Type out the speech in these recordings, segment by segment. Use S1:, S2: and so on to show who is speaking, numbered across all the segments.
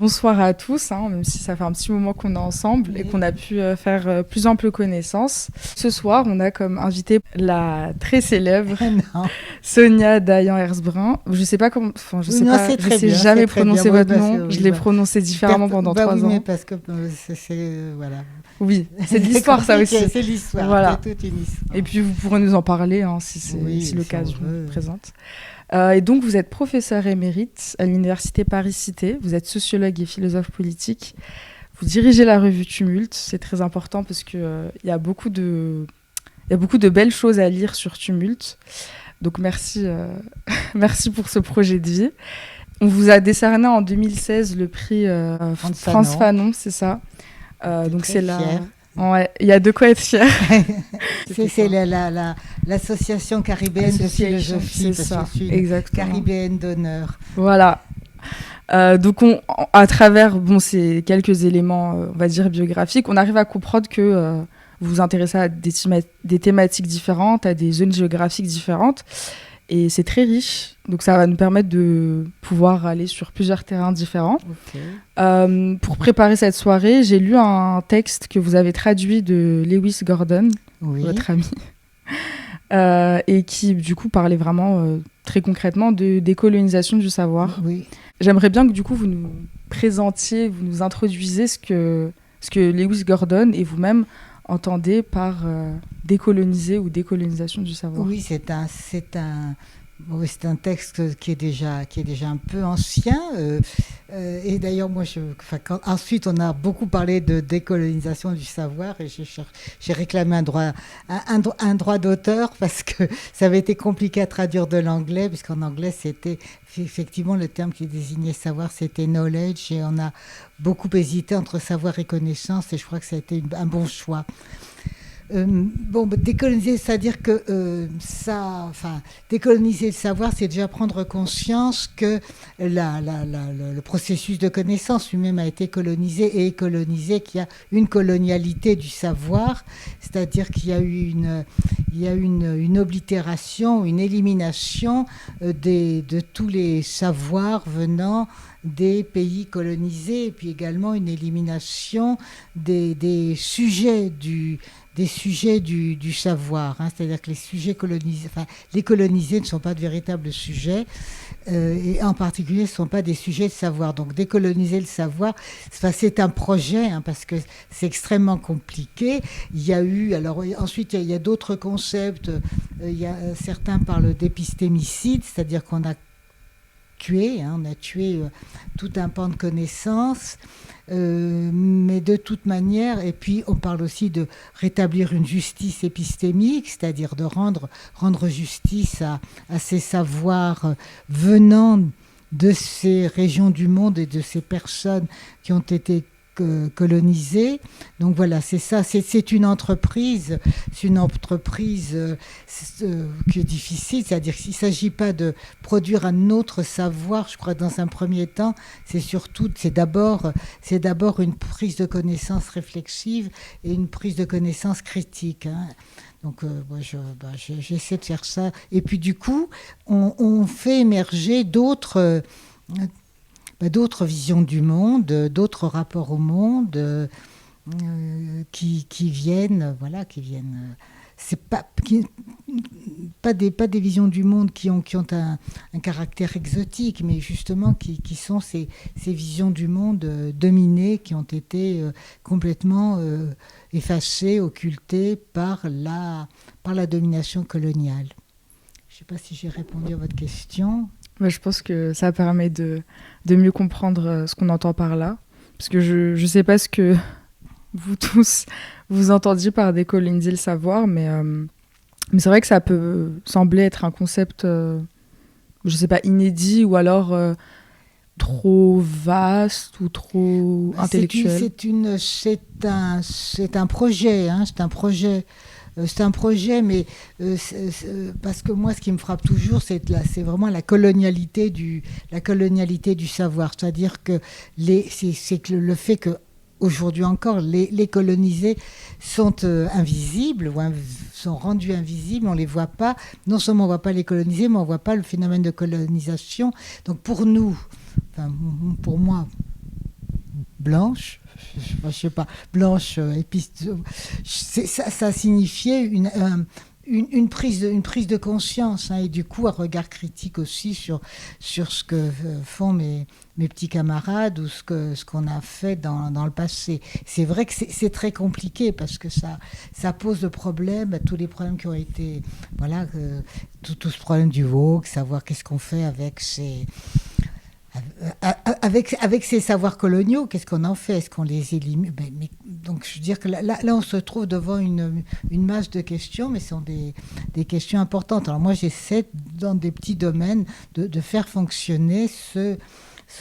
S1: Bonsoir à tous, même si ça fait un petit moment qu'on est ensemble et qu'on a pu faire plus ample connaissance. Ce soir, on a comme invité la très célèbre Sonia Dayan-Herzbrun. Je sais pas comment, je sais jamais prononcer votre nom. Je l'ai prononcé différemment pendant 3 ans.
S2: Mais parce que c'est voilà.
S1: Oui, c'est de l'histoire ça aussi.
S2: C'est l'histoire.
S1: Voilà.
S2: C'est toute une histoire.
S1: Et puis vous pourrez nous en parler si l'occasion présente. Et donc, vous êtes professeur émérite à l'Université Paris-Cité. Vous êtes sociologue et philosophe politique. Vous dirigez la revue Tumulte. C'est très important parce qu'il y a beaucoup de belles choses à lire sur Tumulte. Donc, merci pour ce projet de vie. On vous a décerné en 2016 le prix France Fanon, c'est ça. Donc, c'est là. Ouais, il y a de quoi être fier.
S2: c'est l'association caribéenne de philosophie,
S1: c'est ça, exactement.
S2: Caribéenne d'honneur.
S1: Voilà. Donc, à travers ces quelques éléments, on va dire biographiques, on arrive à comprendre que vous vous intéressez à des thématiques différentes, à des zones géographiques différentes. Et c'est très riche, donc ça va nous permettre de pouvoir aller sur plusieurs terrains différents. Okay. Pour préparer cette soirée, j'ai lu un texte que vous avez traduit de Lewis Gordon, votre ami, et qui du coup parlait vraiment très concrètement de décolonisation du savoir.
S2: Oui.
S1: J'aimerais bien que du coup vous nous présentiez, vous nous introduisiez ce que Lewis Gordon et vous-même entendez par décoloniser ou décolonisation du savoir.
S2: Oui, c'est un texte qui est déjà un peu ancien. Et d'ailleurs, moi, ensuite, on a beaucoup parlé de décolonisation du savoir et j'ai réclamé un droit d'auteur parce que ça avait été compliqué à traduire de l'anglais, puisqu'en anglais, c'était effectivement le terme qui désignait savoir, c'était knowledge, et on a beaucoup hésité entre savoir et connaissance, et je crois que ça a été un bon choix. Décoloniser, c'est-à-dire que décoloniser le savoir, c'est déjà prendre conscience que le processus de connaissance lui-même a été colonisé et est colonisé, qu'il y a une colonialité du savoir, c'est-à-dire qu'il y a eu une oblitération, une élimination de tous les savoirs venant des pays colonisés, et puis également une élimination des sujets du savoir, c'est-à-dire que les colonisés ne sont pas de véritables sujets, et en particulier ne sont pas des sujets de savoir. Donc décoloniser le savoir, c'est un projet, parce que c'est extrêmement compliqué. Ensuite il y a d'autres concepts. Certains parlent d'épistémicide, c'est-à-dire qu'on a tué tout un pan de connaissances. Mais de toute manière, et puis on parle aussi de rétablir une justice épistémique, c'est-à-dire de rendre justice à ces savoirs venant de ces régions du monde et de ces personnes qui ont été colonisées. Donc voilà, c'est ça, c'est une entreprise qui est difficile, c'est-à-dire qu'il ne s'agit pas de produire un autre savoir. Je crois que dans un premier temps, c'est d'abord une prise de connaissance réflexive et une prise de connaissance critique. Donc j'essaie de faire ça. Et puis du coup, on fait émerger d'autres visions du monde, d'autres rapports au monde qui viennent. C'est pas des visions du monde qui ont un caractère exotique, mais justement qui sont ces visions du monde dominées, qui ont été complètement effacées, occultées par la domination coloniale. Je ne sais pas si j'ai répondu à votre question.
S1: Je pense que ça permet de mieux comprendre ce qu'on entend par là. Parce que je ne sais pas ce que vous tous vous entendiez par décoloniser le savoir, mais c'est vrai que ça peut sembler être un concept, je ne sais pas, inédit ou alors trop vaste ou trop intellectuel.
S2: C'est un projet, c'est un projet. C'est un projet, mais parce que moi, ce qui me frappe toujours, c'est vraiment la colonialité du savoir. C'est-à-dire que le fait que aujourd'hui encore, les colonisés sont invisibles, ou sont rendus invisibles, on ne les voit pas. Non seulement on ne voit pas les colonisés, mais on ne voit pas le phénomène de colonisation. Donc pour nous, pour moi, blanche, je sais pas, blanche, ça signifiait une prise de conscience, hein, et du coup un regard critique aussi sur ce que font mes petits camarades ou ce qu'on a fait dans le passé. C'est vrai que c'est très compliqué parce que ça pose le problème, tous les problèmes qui ont été, voilà, tout ce problème du Vogue, savoir qu'est-ce qu'on fait avec ces savoirs coloniaux, qu'est-ce qu'on en fait? Est-ce qu'on les élimine? Donc, je veux dire que là, on se trouve devant une masse de questions, mais ce sont des questions importantes. Alors, moi, j'essaie, dans des petits domaines, de faire fonctionner ce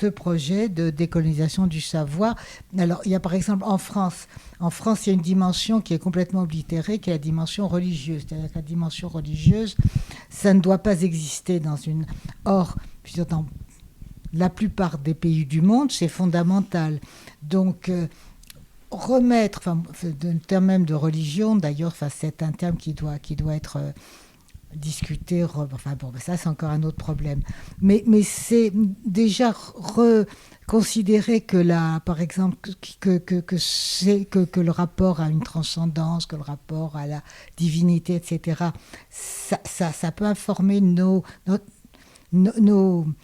S2: projet de décolonisation du savoir. Alors, il y a par exemple en France, il y a une dimension qui est complètement oblitérée, qui est la dimension religieuse. C'est-à-dire que la dimension religieuse, ça ne doit pas exister dans une... Or, dans la plupart des pays du monde, c'est fondamental. Donc, remettre, le terme même de religion, d'ailleurs, c'est un terme qui doit être discuté. Ça, c'est encore un autre problème. Mais c'est déjà reconsidérer que par exemple, que le rapport à une transcendance, que le rapport à la divinité, etc., ça peut informer nos normes,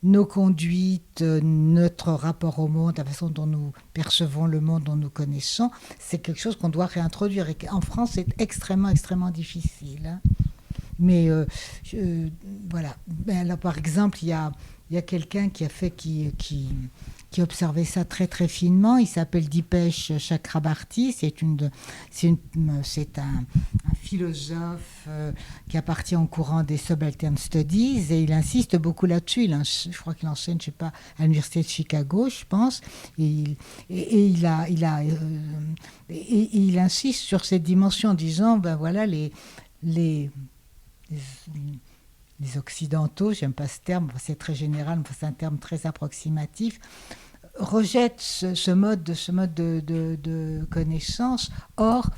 S2: nos conduites, notre rapport au monde, la façon dont nous percevons le monde, dont nous connaissons, c'est quelque chose qu'on doit réintroduire. Et en France, c'est extrêmement, extrêmement difficile. Hein. Mais voilà. Alors, par exemple, il y a quelqu'un qui observait ça très très finement. Il s'appelle Dipesh Chakrabarty. C'est un philosophe qui appartient au courant des Subaltern Studies et il insiste beaucoup là-dessus. Je crois qu'il enseigne, je sais pas, à l'université de Chicago, je pense. Et il insiste sur cette dimension en disant, ben voilà, les Occidentaux, j'aime pas ce terme, c'est très général, c'est un terme très approximatif, rejettent ce mode de connaissance. Or,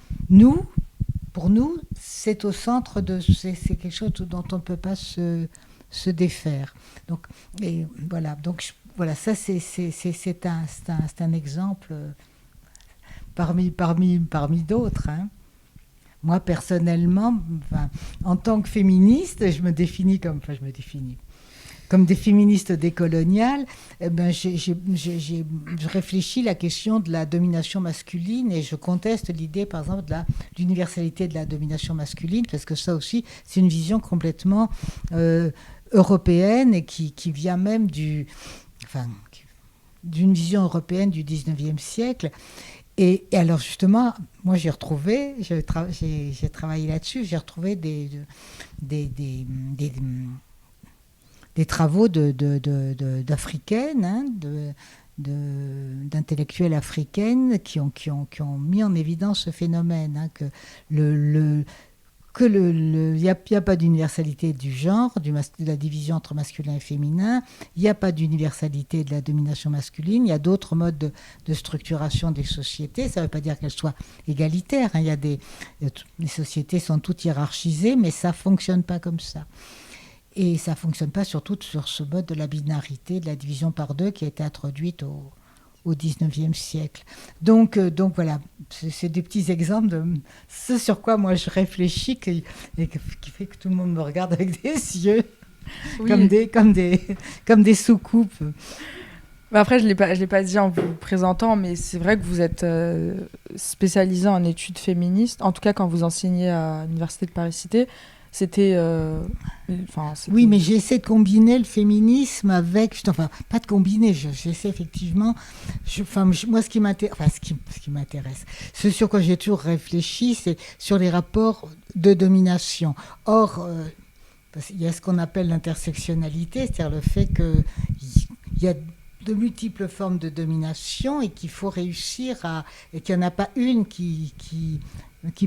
S2: pour nous, c'est au centre c'est quelque chose dont on ne peut pas se défaire. Donc, voilà, ça c'est un exemple parmi d'autres. Hein. Moi, personnellement, en tant que féministe, je me définis comme des féministes décoloniales. Je réfléchis la question de la domination masculine et je conteste l'idée, par exemple, de l'universalité de la domination masculine, parce que ça aussi, c'est une vision complètement européenne et qui vient même d'une vision européenne du 19e siècle. Et alors justement, moi j'ai travaillé là-dessus, j'ai retrouvé des travaux d'africaines, hein, d'intellectuelles africaines qui ont mis en évidence ce phénomène, hein, il n'y a pas d'universalité du genre, de la division entre masculin et féminin, il n'y a pas d'universalité de la domination masculine, il y a d'autres modes de structuration des sociétés, ça ne veut pas dire qu'elles soient égalitaires, hein, les sociétés sont toutes hiérarchisées, mais ça ne fonctionne pas comme ça. Et ça ne fonctionne pas surtout sur ce mode de la binarité, de la division par deux qui a été introduite au 19e siècle. Donc voilà, c'est des petits exemples de ce sur quoi moi je réfléchis et qui fait que tout le monde me regarde avec des yeux, oui. comme des soucoupes.
S1: Après, je l'ai pas dit en vous présentant, mais c'est vrai que vous êtes spécialisé en études féministes, en tout cas quand vous enseignez à l'Université de Paris-Cité. C'était...
S2: Oui, mais j'essaie de combiner le féminisme avec... pas de combiner, j'essaie effectivement... moi, ce qui m'intéresse, ce sur quoi j'ai toujours réfléchi, c'est sur les rapports de domination. Or, il y a ce qu'on appelle l'intersectionnalité, c'est-à-dire le fait qu'il y a de multiples formes de domination et qu'il faut réussir et qu'il n'y en a pas une qui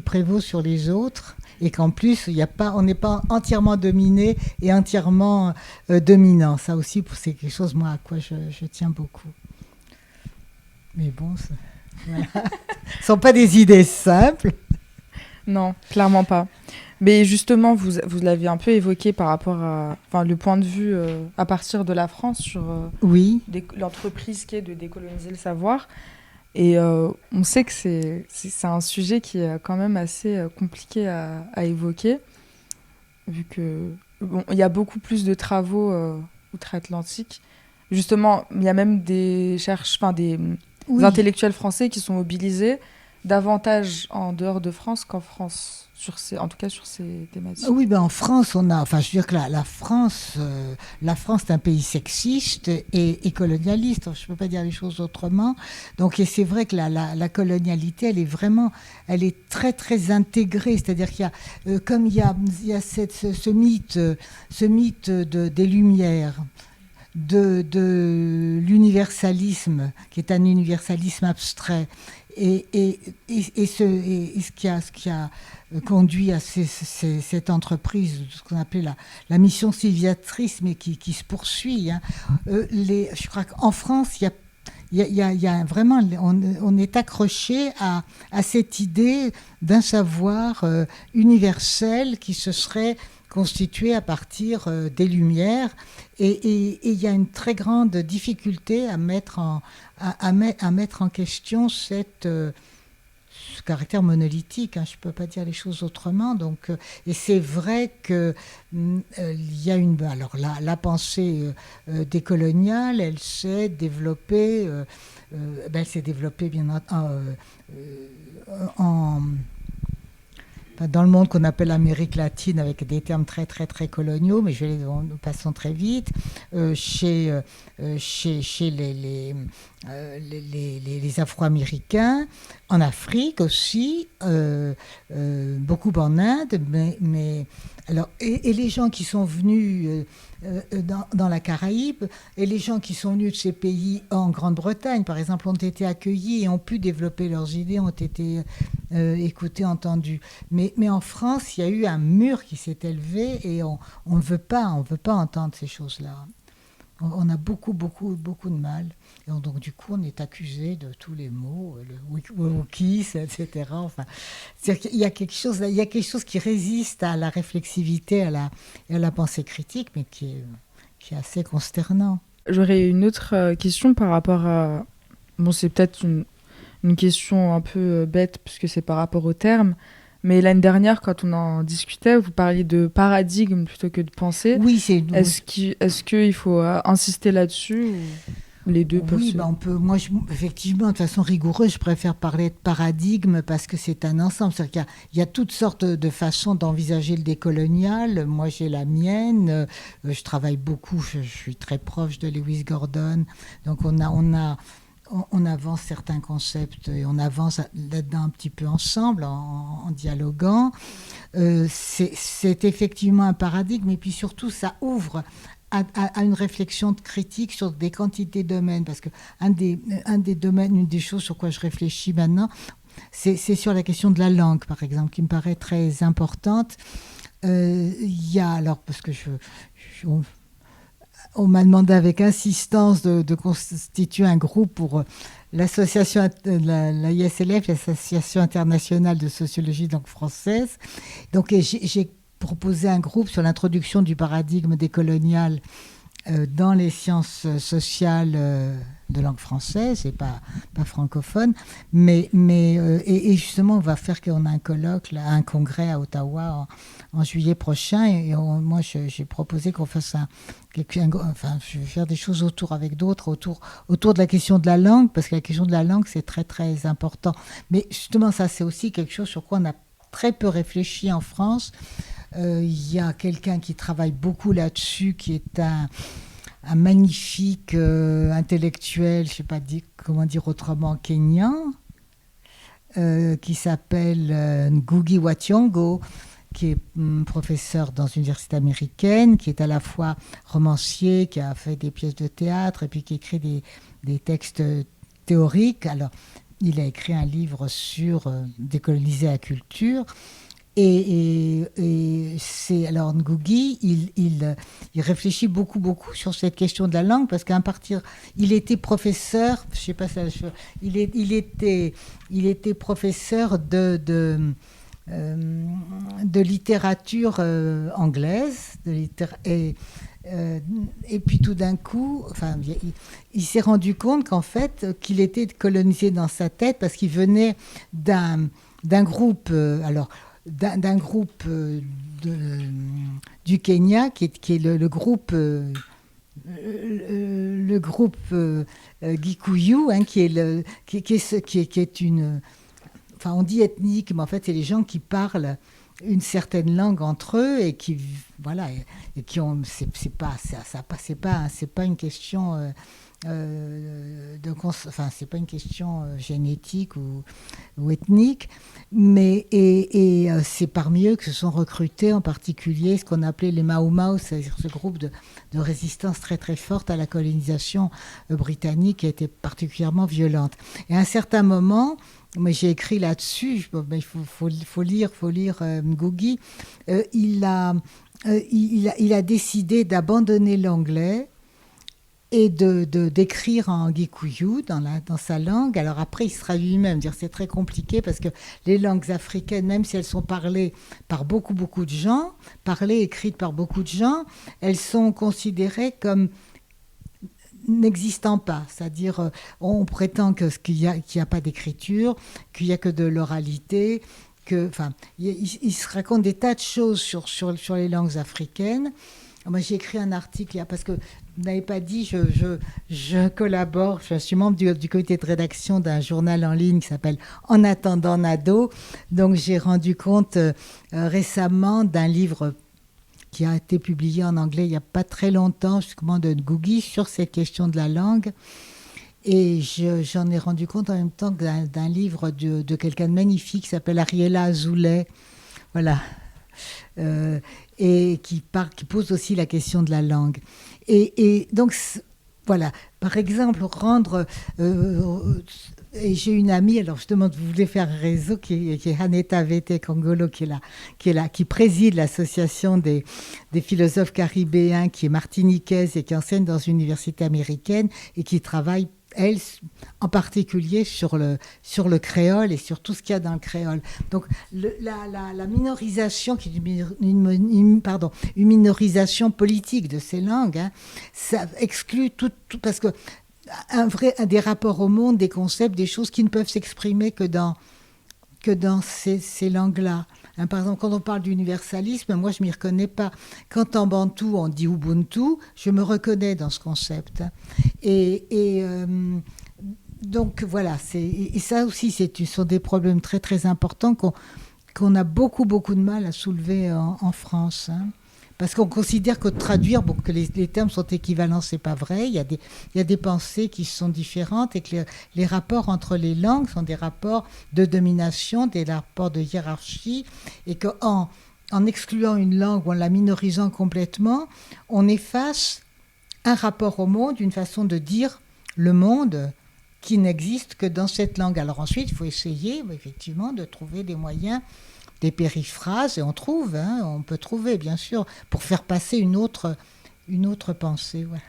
S2: prévaut sur les autres et qu'en plus on n'est pas entièrement dominé et entièrement dominant. Ça aussi, c'est quelque chose moi à quoi je tiens beaucoup. Mais bon, voilà. Ce ne sont pas des idées simples.
S1: Non, clairement pas. Mais justement, vous l'avez un peu évoqué par rapport à le point de vue à partir de la France sur
S2: Oui.
S1: l'entreprise qui est de décoloniser le savoir. Et on sait que c'est un sujet qui est quand même assez compliqué à évoquer, vu que il y a beaucoup plus de travaux outre-Atlantique. Justement, il y a même des
S2: Oui.
S1: intellectuels français qui sont mobilisés davantage en dehors de France qu'en France, en tout cas sur ces thématiques.
S2: Oui, ben en France, je veux dire que la France est un pays sexiste et colonialiste. Je ne peux pas dire les choses autrement. Donc, et c'est vrai que la colonialité, elle est très, très intégrée. C'est-à-dire qu'il y a, comme il y a ce mythe des Lumières, de l'universalisme, qui est un universalisme abstrait, et ce qui a conduit à cette entreprise, ce qu'on appelait la mission civilisatrice, mais qui se poursuit. Hein. Je crois qu'en France, il y a vraiment, on est accroché à cette idée d'un savoir universel qui se serait constitué à partir des Lumières, et il y a une très grande difficulté à mettre en question ce caractère monolithique, hein, je ne peux pas dire les choses autrement. Donc, et c'est vrai qu'il y a alors la pensée décoloniale, elle s'est développée, bien dans le monde qu'on appelle l'Amérique latine, avec des termes très, très, très coloniaux, mais nous passons très vite, chez les Afro-Américains, en Afrique aussi, beaucoup en Inde, mais alors, et les gens qui sont venus dans la Caraïbe, et les gens qui sont venus de ces pays en Grande-Bretagne, par exemple, ont été accueillis et ont pu développer leurs idées, ont été écoutés, entendus. Mais en France, il y a eu un mur qui s'est élevé, et on ne veut pas entendre ces choses-là. On a beaucoup, beaucoup, beaucoup de mal. Et donc, du coup, on est accusé de tous les maux, le wokisme, etc. Enfin, c'est-à-dire qu'il y a quelque chose qui résiste à la réflexivité, et à la pensée critique, mais qui est assez consternant.
S1: J'aurais une autre question par rapport à... Bon, c'est peut-être une question un peu bête, puisque c'est par rapport au terme. Mais l'année dernière, quand on en discutait, vous parliez de paradigme plutôt que de pensée.
S2: Oui,
S1: Est-ce qu'il faut insister là-dessus, ou les deux peuvent
S2: Oui, on peut. Moi, effectivement, de façon rigoureuse, je préfère parler de paradigme parce que c'est un ensemble. C'est-à-dire qu'il y a toutes sortes de façons d'envisager le décolonial. Moi, j'ai la mienne. Je travaille beaucoup. Je suis très proche de Lewis Gordon. Donc, on avance certains concepts et on avance là-dedans un petit peu ensemble, en dialoguant. C'est effectivement un paradigme, et puis surtout, ça ouvre à une réflexion critique sur des quantités de domaines, parce que un des domaines, une des choses sur quoi je réfléchis maintenant, c'est sur la question de la langue, par exemple, qui me paraît très importante. Il y a, alors, parce que on m'a demandé avec insistance de constituer un groupe pour l'association, la ISLF, l'Association internationale de sociologie de langue française. Donc, j'ai proposé un groupe sur l'introduction du paradigme décolonial dans les sciences sociales de langue française, et pas francophone, et justement on va faire qu'on a un colloque, là, un congrès à Ottawa en juillet prochain, et moi j'ai proposé qu'on fasse je vais faire des choses avec d'autres autour de la question de la langue, parce que la question de la langue, c'est très très important. Mais justement, ça, c'est aussi quelque chose sur quoi on a très peu réfléchi en France. Il y a quelqu'un qui travaille beaucoup là-dessus, qui est un magnifique intellectuel, je ne sais pas comment dire autrement, kényan, qui s'appelle Ngugi wa Thiong'o, qui est professeur dans une université américaine, qui est à la fois romancier, qui a fait des pièces de théâtre, et puis qui écrit des textes théoriques. Alors, il a écrit un livre sur décoloniser la culture. Et alors Ngugi, il réfléchit beaucoup sur cette question de la langue, parce il était professeur, je sais pas ça, il était professeur de littérature anglaise, et puis tout d'un coup, enfin, il s'est rendu compte qu'en fait, qu'il était colonisé dans sa tête parce qu'il venait d'un groupe, d'un groupe du Kenya, qui est le groupe Gikuyu, hein, qui est une, enfin on dit ethnique, mais en fait c'est les gens qui parlent une certaine langue entre eux et qui, voilà, et qui ont, c'est pas une question enfin c'est pas une question génétique ou ethnique, mais c'est parmi eux que se sont recrutés en particulier ce qu'on appelait les Mau Mau, c'est-à-dire ce groupe de résistance très très forte à la colonisation britannique qui a été particulièrement violente. Et à un certain moment, mais j'ai écrit là-dessus, il faut lire Ngugi, il a décidé d'abandonner l'anglais et d'écrire en Gikuyu dans sa langue. Alors après, il sera lui-même. C'est très compliqué parce que les langues africaines, même si elles sont parlées par beaucoup de gens, écrites par beaucoup de gens, elles sont considérées comme n'existant pas. C'est-à-dire, on prétend qu'il n'y a pas d'écriture, qu'il n'y a que de l'oralité, enfin, il se raconte des tas de choses sur les langues africaines. Moi, j'ai écrit un article, parce que vous n'avez pas dit, je collabore, je suis membre du comité de rédaction d'un journal en ligne qui s'appelle En attendant Nado. Donc, j'ai rendu compte récemment d'un livre qui a été publié en anglais il n'y a pas très longtemps, justement de Ngugi, sur cette question de la langue. Et j'en ai rendu compte en même temps d'un livre de quelqu'un de magnifique qui s'appelle Ariela Azoulay. Voilà. Et qui pose aussi la question de la langue. Et donc, voilà. Par exemple, et j'ai une amie, alors justement, vous voulez faire un réseau qui est Haneta Vete Kongolo, qui préside l'association des philosophes caribéens, qui est martiniquaise et qui enseigne dans une université américaine et qui travaille, elle, en particulier sur le créole et sur tout ce qu'il y a dans le créole. Donc, la minorisation, qui est une minorisation politique de ces langues, hein, ça exclut tout parce que des rapports au monde, des concepts, des choses qui ne peuvent s'exprimer que dans ces langues-là. Hein, par exemple, quand on parle d'universalisme, moi, je ne m'y reconnais pas. Quand en bantou, on dit Ubuntu, je me reconnais dans ce concept. Donc, voilà. Et ça aussi, ce sont des problèmes très, très importants qu'on a beaucoup de mal à soulever en France. Hein. Parce qu'on considère que traduire, que les termes sont équivalents, c'est pas vrai. Il y a des pensées qui sont différentes et que les rapports entre les langues sont des rapports de domination, des rapports de hiérarchie, et qu'en excluant une langue ou en la minorisant complètement, on efface un rapport au monde, une façon de dire le monde qui n'existe que dans cette langue. Alors ensuite, il faut essayer effectivement de trouver des moyens, des périphrases, et on peut trouver, bien sûr, pour faire passer une autre pensée. Voilà.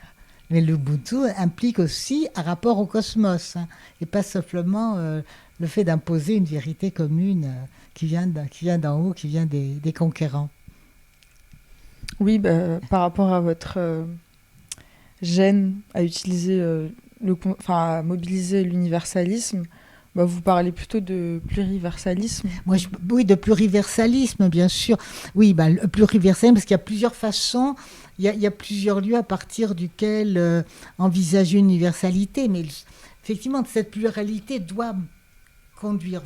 S2: Mais l'Ubuntu implique aussi un rapport au cosmos, hein, et pas simplement le fait d'imposer une vérité commune qui vient d'en haut, qui vient des conquérants.
S1: Oui, par rapport à votre gêne à utiliser, à mobiliser l'universalisme, vous parlez plutôt de pluriversalisme.
S2: Oui, de pluriversalisme, bien sûr. Oui, le pluriversalisme, parce qu'il y a plusieurs façons, il y a plusieurs lieux à partir duquel envisager une universalité. Mais effectivement, cette pluralité doit conduire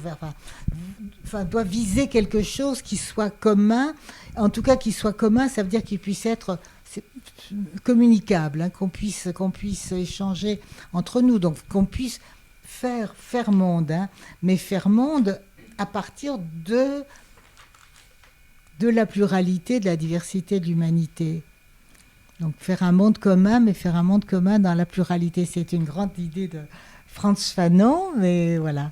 S2: doit viser quelque chose qui soit commun. En tout cas, qui soit commun, ça veut dire qu'il puisse être communicable, hein, qu'on puisse échanger entre nous, donc qu'on puisse faire monde, hein, mais faire monde à partir de la pluralité, de la diversité de l'humanité. Donc faire un monde commun, mais faire un monde commun dans la pluralité. C'est une grande idée de Frantz Fanon, mais voilà.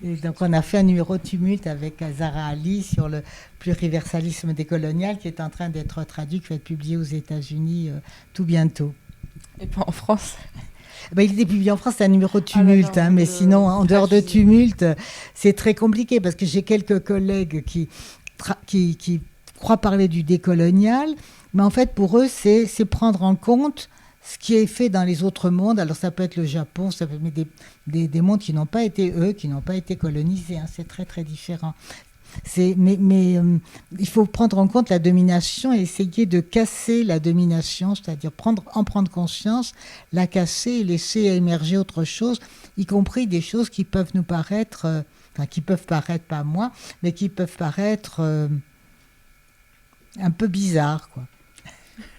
S2: Et donc on a fait un numéro Tumulte avec Zahra Ali sur le pluriversalisme décolonial qui est en train d'être traduit, qui va être publié aux États-Unis tout bientôt.
S1: Et pas en France.
S2: Il est publié en France, c'est un numéro Tumulte, mais sinon, en dehors de Tumulte, c'est très compliqué parce que j'ai quelques collègues qui croient parler du décolonial, mais en fait, pour eux, c'est prendre en compte ce qui est fait dans les autres mondes. Alors, ça peut être le Japon, ça peut être des mondes qui n'ont pas été colonisés. C'est très, très différent. Mais il faut prendre en compte la domination et essayer de casser la domination, c'est-à-dire en prendre conscience, la casser et laisser émerger autre chose, y compris des choses qui peuvent nous paraître, qui peuvent paraître, pas moi, mais qui peuvent paraître un peu bizarres, quoi.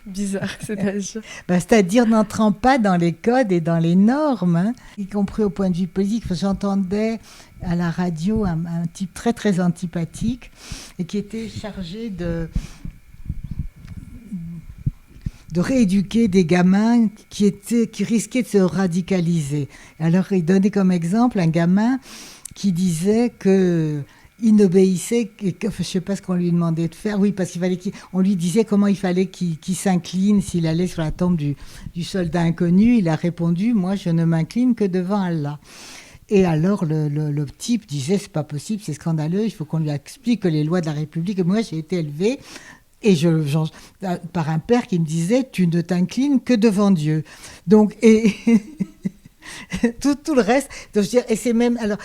S1: Bizarre, c'est-à-dire
S2: c'est-à-dire n'entrant pas dans les codes et dans les normes, y compris au point de vue politique. J'entendais à la radio un type très très antipathique et qui était chargé de rééduquer des gamins qui risquaient de se radicaliser. Alors il donnait comme exemple un gamin qui disait que il n'obéissait, je ne sais pas ce qu'on lui demandait de faire, oui, parce qu'on lui disait comment il fallait qu'il s'incline s'il allait sur la tombe du soldat inconnu. Il a répondu, moi je ne m'incline que devant Allah. Et alors le type disait, c'est pas possible, c'est scandaleux, il faut qu'on lui explique les lois de la République. Et moi j'ai été élevée par un père qui me disait, tu ne t'inclines que devant Dieu. Donc, tout le reste, donc je veux dire, et c'est même alors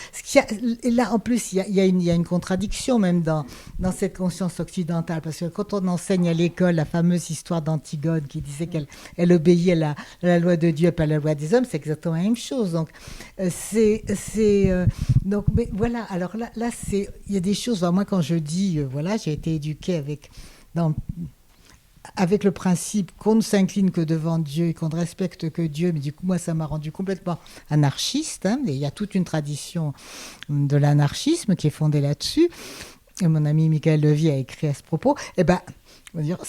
S2: et là en plus il y a une contradiction même dans cette conscience occidentale, parce que quand on enseigne à l'école la fameuse histoire d'Antigone qui disait qu'elle obéit à la loi de Dieu et pas à la loi des hommes, c'est exactement la même chose. Donc donc mais voilà, alors là il y a des choses, moi quand je dis voilà, j'ai été éduquée avec le principe qu'on ne s'incline que devant Dieu et qu'on ne respecte que Dieu, mais du coup, moi, ça m'a rendu complètement anarchiste. Et il y a toute une tradition de l'anarchisme qui est fondée là-dessus. Et mon ami Michael Levy a écrit à ce propos. On va dire,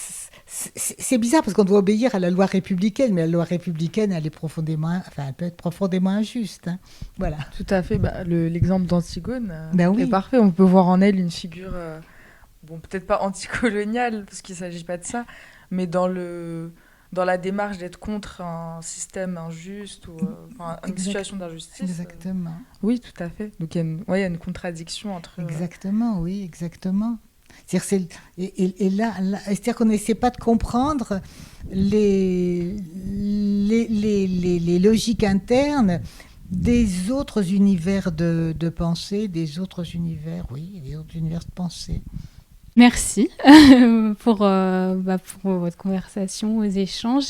S2: c'est bizarre parce qu'on doit obéir à la loi républicaine, mais la loi républicaine, elle peut être profondément injuste. Voilà.
S1: Tout à fait. L'exemple d'Antigone
S2: oui.
S1: est parfait. On peut voir en elle une figure... peut-être pas anticoloniale, parce qu'il ne s'agit pas de ça, mais dans la démarche d'être contre un système injuste ou une situation d'injustice.
S2: Exactement.
S1: Oui, tout à fait. Donc il y a une contradiction entre...
S2: Exactement, oui, exactement. C'est-à-dire qu'on n'essaie pas de comprendre les logiques internes des autres univers de pensée, des autres univers de pensée.
S3: Merci pour votre conversation, vos échanges.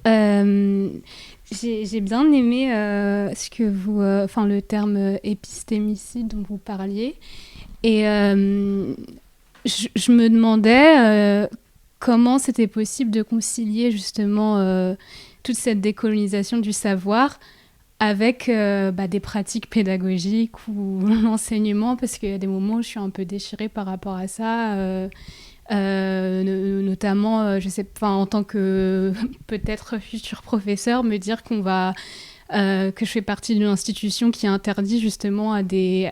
S3: J'ai bien aimé ce que le terme épistémicide dont vous parliez. Et je me demandais comment c'était possible de concilier justement toute cette décolonisation du savoir avec des pratiques pédagogiques ou l'enseignement, parce qu'il y a des moments où je suis un peu déchirée par rapport à ça, notamment, en tant que peut-être futur professeur, me dire que je fais partie d'une institution qui interdit justement à des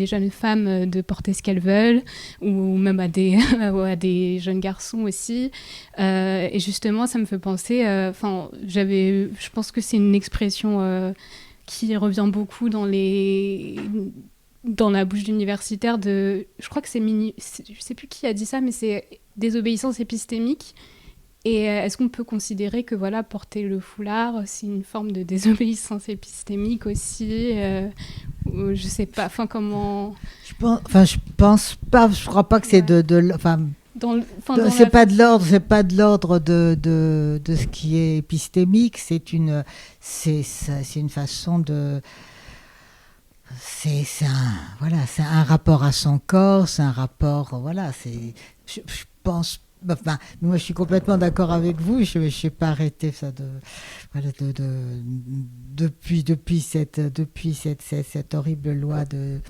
S3: jeunes femmes de porter ce qu'elles veulent, ou même à des jeunes garçons aussi. Et justement, ça me fait penser... je pense que c'est une expression qui revient beaucoup dans la bouche d'universitaires je crois que je sais plus qui a dit ça, mais c'est désobéissance épistémique. Et est-ce qu'on peut considérer que porter le foulard, c'est une forme de désobéissance épistémique aussi je sais pas, comment... Je
S2: pense pas, je crois pas que c'est c'est pas de l'ordre de ce qui est épistémique, c'est une façon de... C'est un rapport à son corps, c'est un rapport... je pense... moi, je suis complètement d'accord avec vous. Je n'ai pas arrêté ça depuis cette horrible loi de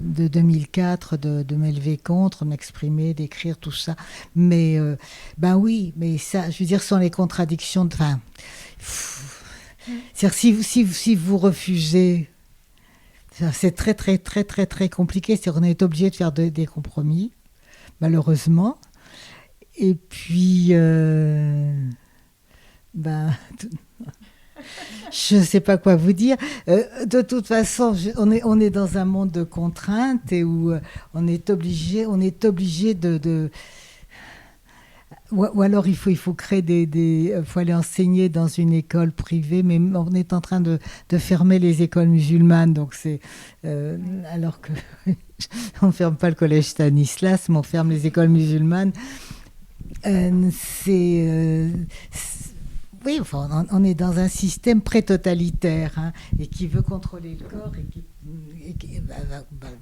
S2: 2004 de m'élever contre, m'exprimer, d'écrire tout ça. Mais oui, mais ça, je veux dire, sans les contradictions. Si vous refusez, c'est très très très très très compliqué. On est obligé de faire des compromis, malheureusement. Et puis, Je ne sais pas quoi vous dire. De toute façon, on est dans un monde de contraintes et où on est obligé de ou alors il faut créer faut aller enseigner dans une école privée, mais on est en train de fermer les écoles musulmanes, donc c'est alors que on ferme pas le collège Stanislas, mais on ferme les écoles musulmanes. Oui, enfin, on est dans un système pré-totalitaire, hein, et qui veut contrôler le corps.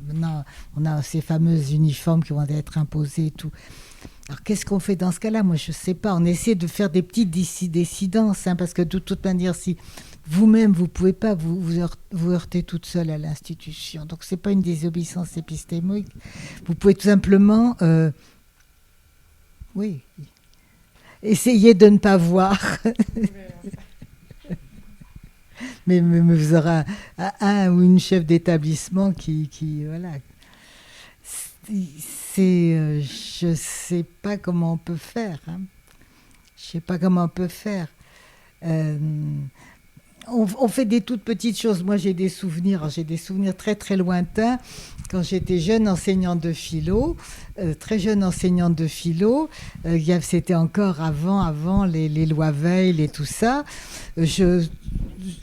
S2: Maintenant, on a ces fameux uniformes qui vont être imposés et tout. Alors, qu'est-ce qu'on fait dans ce cas-là? Moi, je ne sais pas. On essaie de faire des petites dissidences, hein, parce que de toute manière, si vous-même, vous ne pouvez pas vous heurter toute seule à l'institution. Donc, ce n'est pas une désobéissance épistémique. Vous pouvez tout simplement... oui... Essayez de ne pas voir. mais vous aurez un ou une chef d'établissement qui voilà. Je ne sais pas comment on peut faire. Hein. Je sais pas comment on peut faire. On fait des toutes petites choses. Moi, j'ai des souvenirs très très lointains. Quand j'étais jeune enseignante de philo, très jeune enseignante de philo, c'était encore avant les lois Veil et tout ça.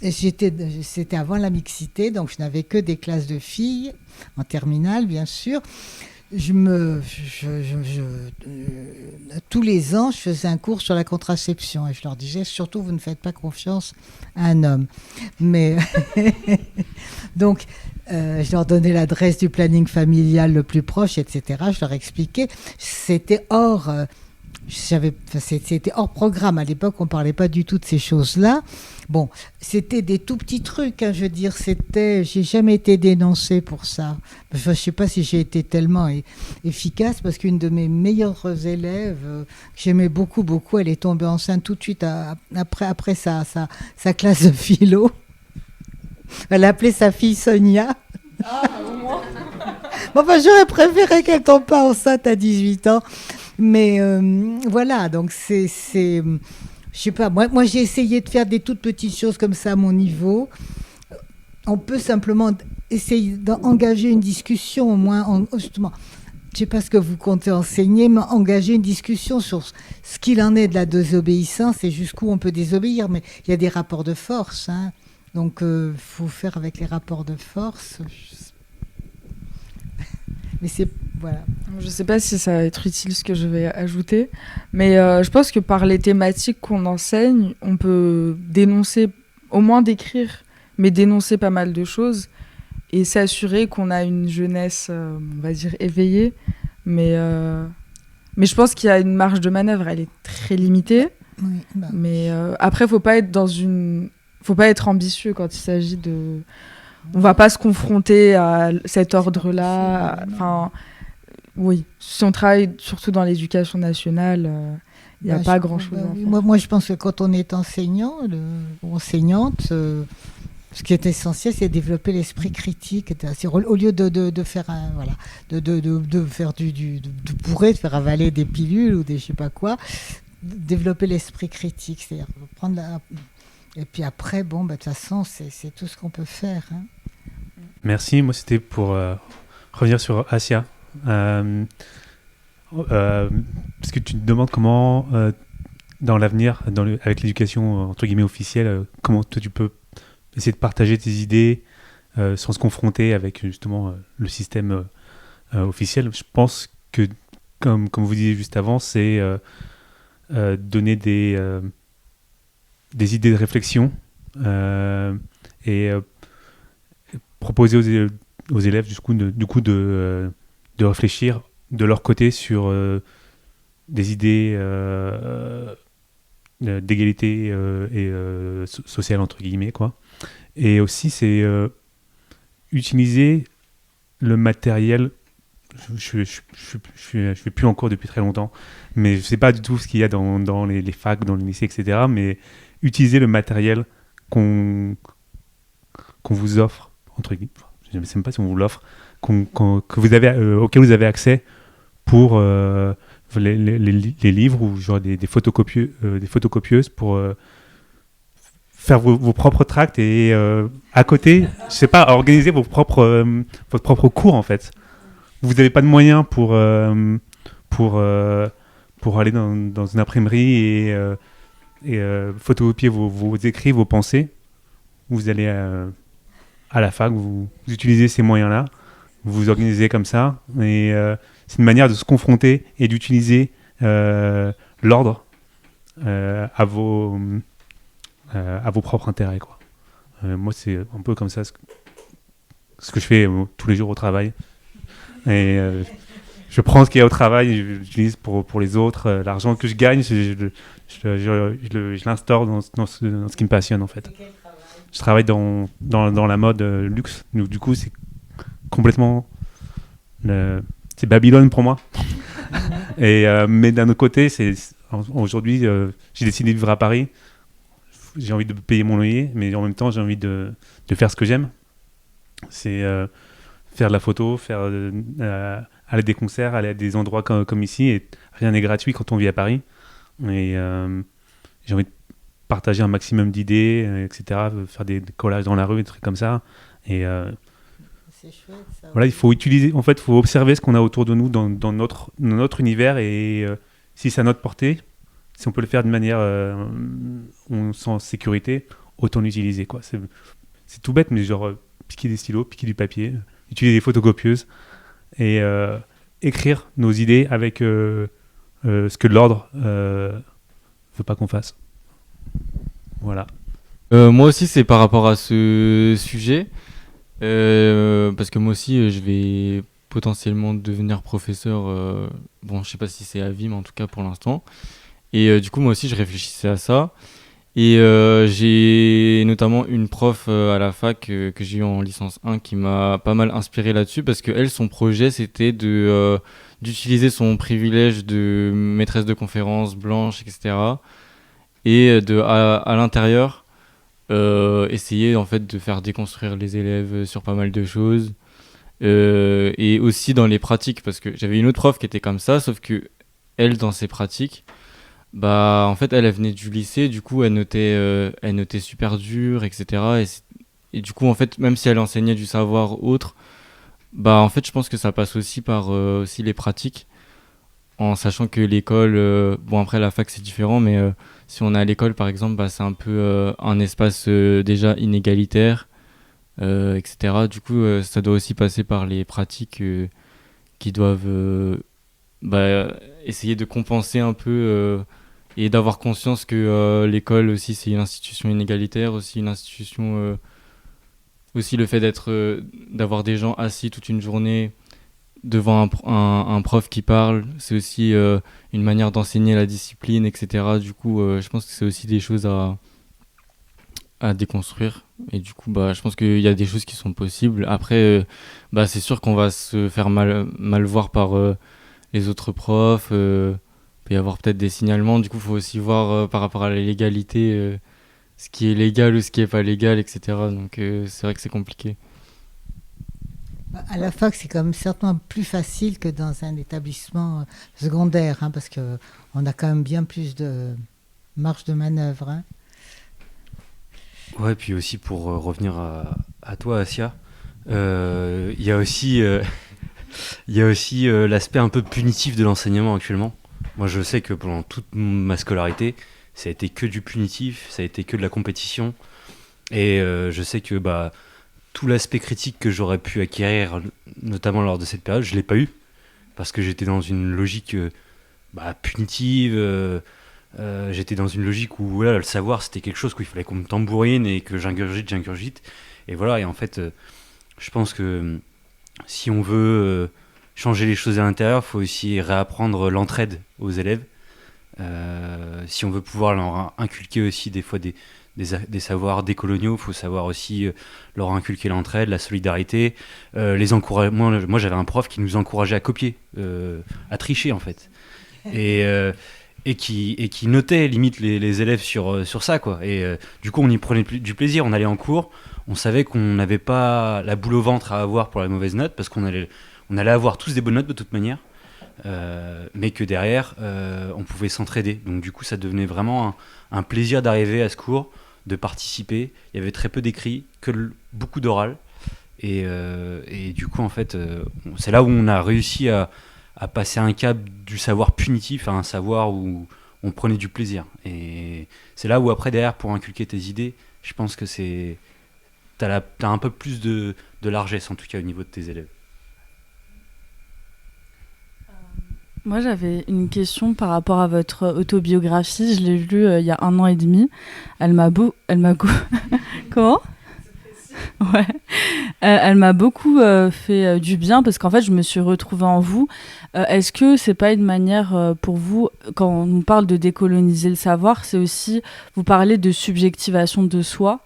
S2: C'était avant la mixité, donc je n'avais que des classes de filles, en terminale bien sûr. Tous les ans, je faisais un cours sur la contraception et je leur disais surtout vous ne faites pas confiance à un homme. Mais donc je leur donnais l'adresse du planning familial le plus proche, etc. Je leur expliquais. C'était c'était hors programme. À l'époque, on ne parlait pas du tout de ces choses-là. Bon, c'était des tout petits trucs, hein, je veux dire. J'ai jamais été dénoncée pour ça. Enfin, je ne sais pas si j'ai été tellement efficace, parce qu'une de mes meilleures élèves, que j'aimais beaucoup, elle est tombée enceinte tout de suite après sa classe de philo. Elle appelait sa fille Sonia.
S1: Ah, au moins.
S2: Enfin, j'aurais préféré qu'elle tombe pas enceinte à 18 ans. Mais voilà, donc je sais pas, moi j'ai essayé de faire des toutes petites choses comme ça à mon niveau. On peut simplement essayer d'engager une discussion, au moins, justement, je sais pas ce que vous comptez enseigner, mais engager une discussion sur ce qu'il en est de la désobéissance et jusqu'où on peut désobéir. Mais il y a des rapports de force, hein, donc faut faire avec les rapports de force. Mais c'est... Voilà.
S1: Je ne sais pas si ça va être utile ce que je vais ajouter, mais je pense que par les thématiques qu'on enseigne, on peut dénoncer, au moins décrire, mais dénoncer pas mal de choses et s'assurer qu'on a une jeunesse, on va dire, éveillée. Mais je pense qu'il y a une marge de manœuvre, elle est très limitée.
S2: Oui,
S1: mais après, faut pas être ambitieux quand il s'agit de... On va pas se confronter à cet ordre-là. Enfin... Oui, si on travaille surtout dans l'éducation nationale, il n'y a pas grand-chose à faire.
S2: Moi, je pense que quand on est enseignant ou enseignante, ce qui est essentiel, c'est développer l'esprit critique. Au lieu de faire de faire de bourrer, de faire avaler des pilules ou des je sais pas quoi, développer l'esprit critique, c'est-à-dire prendre et puis après, bon, de toute façon, c'est tout ce qu'on peut faire. Hein.
S4: Merci. Moi, c'était pour revenir sur Asia. Parce que tu te demandes comment dans l'avenir, avec l'éducation entre guillemets officielle, comment toi tu peux essayer de partager tes idées sans se confronter avec justement le système officiel. Je pense que comme vous disiez juste avant, c'est donner des idées de réflexion et proposer aux élèves du coup de réfléchir de leur côté sur des idées d'égalité et sociale entre guillemets quoi. Et aussi c'est utiliser le matériel. Je fais plus en cours depuis très longtemps, mais je sais pas du tout ce qu'il y a dans les facs, dans les lycées, etc. Mais utiliser le matériel qu'on vous offre entre guillemets. Je ne sais même pas si on vous l'offre. Auquel vous avez accès pour les livres ou genre des photocopieuses pour faire vos propres tracts et à côté, je sais pas, organiser votre propre cours en fait. Vous n'avez pas de moyens pour aller dans une imprimerie et photocopier vos écrits, vos pensées. Vous allez à la fac, vous utilisez ces moyens-là, vous vous organisez comme ça, et c'est une manière de se confronter et d'utiliser l'ordre à vos propres intérêts, quoi. Moi, c'est un peu comme ça ce que je fais tous les jours au travail. Et je prends ce qu'il y a au travail, je l'utilise pour les autres. L'argent que je gagne, je l'instaure dans ce qui me passionne, en fait. Je travaille dans la mode luxe. Donc, du coup, c'est complètement... c'est Babylone pour moi. Mais d'un autre côté, aujourd'hui, j'ai décidé de vivre à Paris. J'ai envie de payer mon loyer, mais en même temps, j'ai envie de faire ce que j'aime. C'est faire de la photo, aller à des concerts, aller à des endroits comme ici. Et rien n'est gratuit quand on vit à Paris. Et j'ai envie de partager un maximum d'idées, etc. Faire des collages dans la rue, des trucs comme ça. Et
S2: c'est chouette, ça.
S4: voilà, il faut utiliser, en fait, il faut observer ce qu'on a autour de nous dans notre univers. Et si c'est à notre portée, si on peut le faire d'une manière où on se sent en sécurité, autant l'utiliser, quoi. C'est tout bête, mais genre piquer des stylos, piquer du papier, utiliser des photocopieuses et écrire nos idées avec ce que l'ordre veut pas qu'on fasse. Voilà.
S5: Moi aussi, c'est par rapport à ce sujet, parce que moi aussi, je vais potentiellement devenir professeur. Bon, je sais pas si c'est à vie, mais en tout cas pour l'instant. Et du coup, moi aussi, je réfléchissais à ça. Et j'ai notamment une prof à la fac que j'ai eu en licence 1 qui m'a pas mal inspiré là-dessus parce que elle, son projet, c'était d'utiliser son privilège de maîtresse de conférence blanche, etc. Et à l'intérieur, essayer en fait de faire déconstruire les élèves sur pas mal de choses. Et aussi dans les pratiques, parce que j'avais une autre prof qui était comme ça, sauf que elle, dans ses pratiques, bah en fait elle venait du lycée, du coup elle notait super dur, etc. Et du coup en fait même si elle enseignait du savoir autre, bah en fait je pense que ça passe aussi par aussi les pratiques, en sachant que l'école, bon après la fac c'est différent, mais si on est à l'école par exemple, bah c'est un peu un espace déjà inégalitaire, etc. Du coup ça doit aussi passer par les pratiques qui doivent essayer de compenser un peu et d'avoir conscience que l'école aussi c'est une institution inégalitaire, aussi une institution, aussi le fait d'avoir des gens assis toute une journée devant un prof qui parle, c'est aussi une manière d'enseigner la discipline, etc. Du coup je pense que c'est aussi des choses à déconstruire, et du coup bah je pense qu'il y a des choses qui sont possibles. Après bah c'est sûr qu'on va se faire mal voir par les autres profs, peut y avoir peut-être des signalements. Du coup, il faut aussi voir par rapport à la légalité ce qui est légal ou ce qui n'est pas légal, etc. Donc, c'est vrai que c'est compliqué.
S2: À la fac, c'est quand même certainement plus facile que dans un établissement secondaire, hein, parce qu'on a quand même bien plus de marge de manœuvre. Hein.
S6: Ouais, puis aussi pour revenir à toi, Asia, il y a aussi... Il y a aussi l'aspect un peu punitif de l'enseignement actuellement. Moi, je sais que pendant toute ma scolarité, ça a été que du punitif, ça a été que de la compétition. Et je sais que tout l'aspect critique que j'aurais pu acquérir, notamment lors de cette période, je ne l'ai pas eu. Parce que j'étais dans une logique punitive. J'étais dans une logique où voilà, le savoir, c'était quelque chose qu'il fallait qu'on me tambourine et que j'ingurgite. Et voilà, et en fait, je pense que... si on veut changer les choses à l'intérieur, il faut aussi réapprendre l'entraide aux élèves. Si on veut pouvoir leur inculquer aussi des fois des savoirs décoloniaux, il faut savoir aussi leur inculquer l'entraide, la solidarité, les encourager. Moi, j'avais un prof qui nous encourageait à copier, à tricher en fait. Et qui notait limite les élèves sur ça, quoi. Et du coup, on y prenait du plaisir, on allait en cours. On savait qu'on n'avait pas la boule au ventre à avoir pour la mauvaise note, parce qu'on allait avoir tous des bonnes notes de toute manière, mais que derrière, on pouvait s'entraider. Donc du coup, ça devenait vraiment un plaisir d'arriver à ce cours, de participer. Il y avait très peu d'écrit, beaucoup d'oral. Et du coup, en fait, c'est là où on a réussi à passer un cap du savoir punitif à un savoir où on prenait du plaisir. Et c'est là où après, derrière, pour inculquer tes idées, je pense que t'as un peu plus de largesse, en tout cas au niveau de tes élèves.
S1: Moi, j'avais une question par rapport à votre autobiographie. Je l'ai lue il y a 1 an et demi. Comment ? Ouais. Elle m'a beaucoup fait du bien parce qu'en fait, je me suis retrouvée en vous. Est-ce que c'est pas une manière pour vous, quand on parle de décoloniser le savoir, c'est aussi, vous parlez de subjectivation de soi.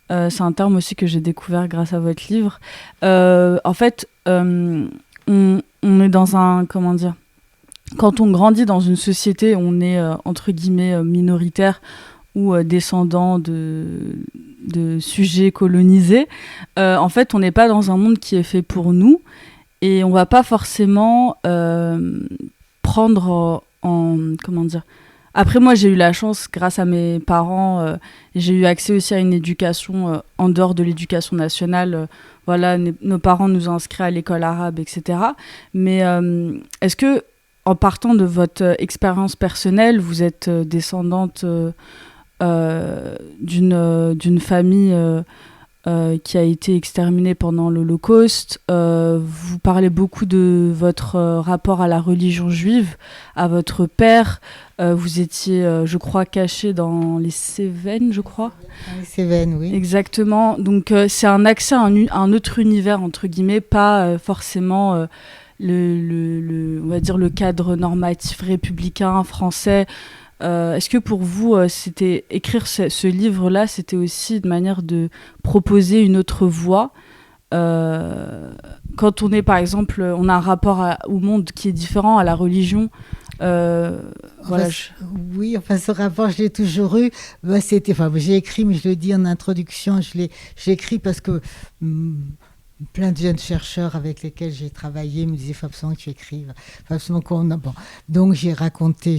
S1: C'est un terme aussi que j'ai découvert grâce à votre livre. En fait, on est dans un, comment dire, quand on grandit dans une société, on est entre guillemets minoritaire ou descendant de sujets colonisés. En fait, on n'est pas dans un monde qui est fait pour nous et on va pas forcément prendre en comment dire. Après, moi, j'ai eu la chance, grâce à mes parents, j'ai eu accès aussi à une éducation en dehors de l'éducation nationale. Voilà, nos parents nous ont inscrits à l'école arabe, etc. Mais est-ce que, en partant de votre expérience personnelle, vous êtes descendante d'une famille qui a été exterminée pendant l'Holocauste. Vous parlez beaucoup de votre rapport à la religion juive, à votre père. Vous étiez, je crois, caché dans les Cévennes, je crois.
S2: Les Cévennes, oui.
S1: Exactement. Donc, c'est un accès à un autre univers, entre guillemets, pas forcément... on va dire le cadre normatif républicain français. Est-ce que pour vous, c'était écrire ce livre-là, c'était aussi une manière de proposer une autre voie quand on est, par exemple, on a un rapport au monde qui est différent, à la religion. Voilà.
S2: Oui, enfin, ce rapport, je l'ai toujours eu. J'ai écrit, mais je le dis en introduction, je l'ai écrit parce que plein de jeunes chercheurs avec lesquels j'ai travaillé me disaient « il faut absolument que tu écrives ». Donc j'ai raconté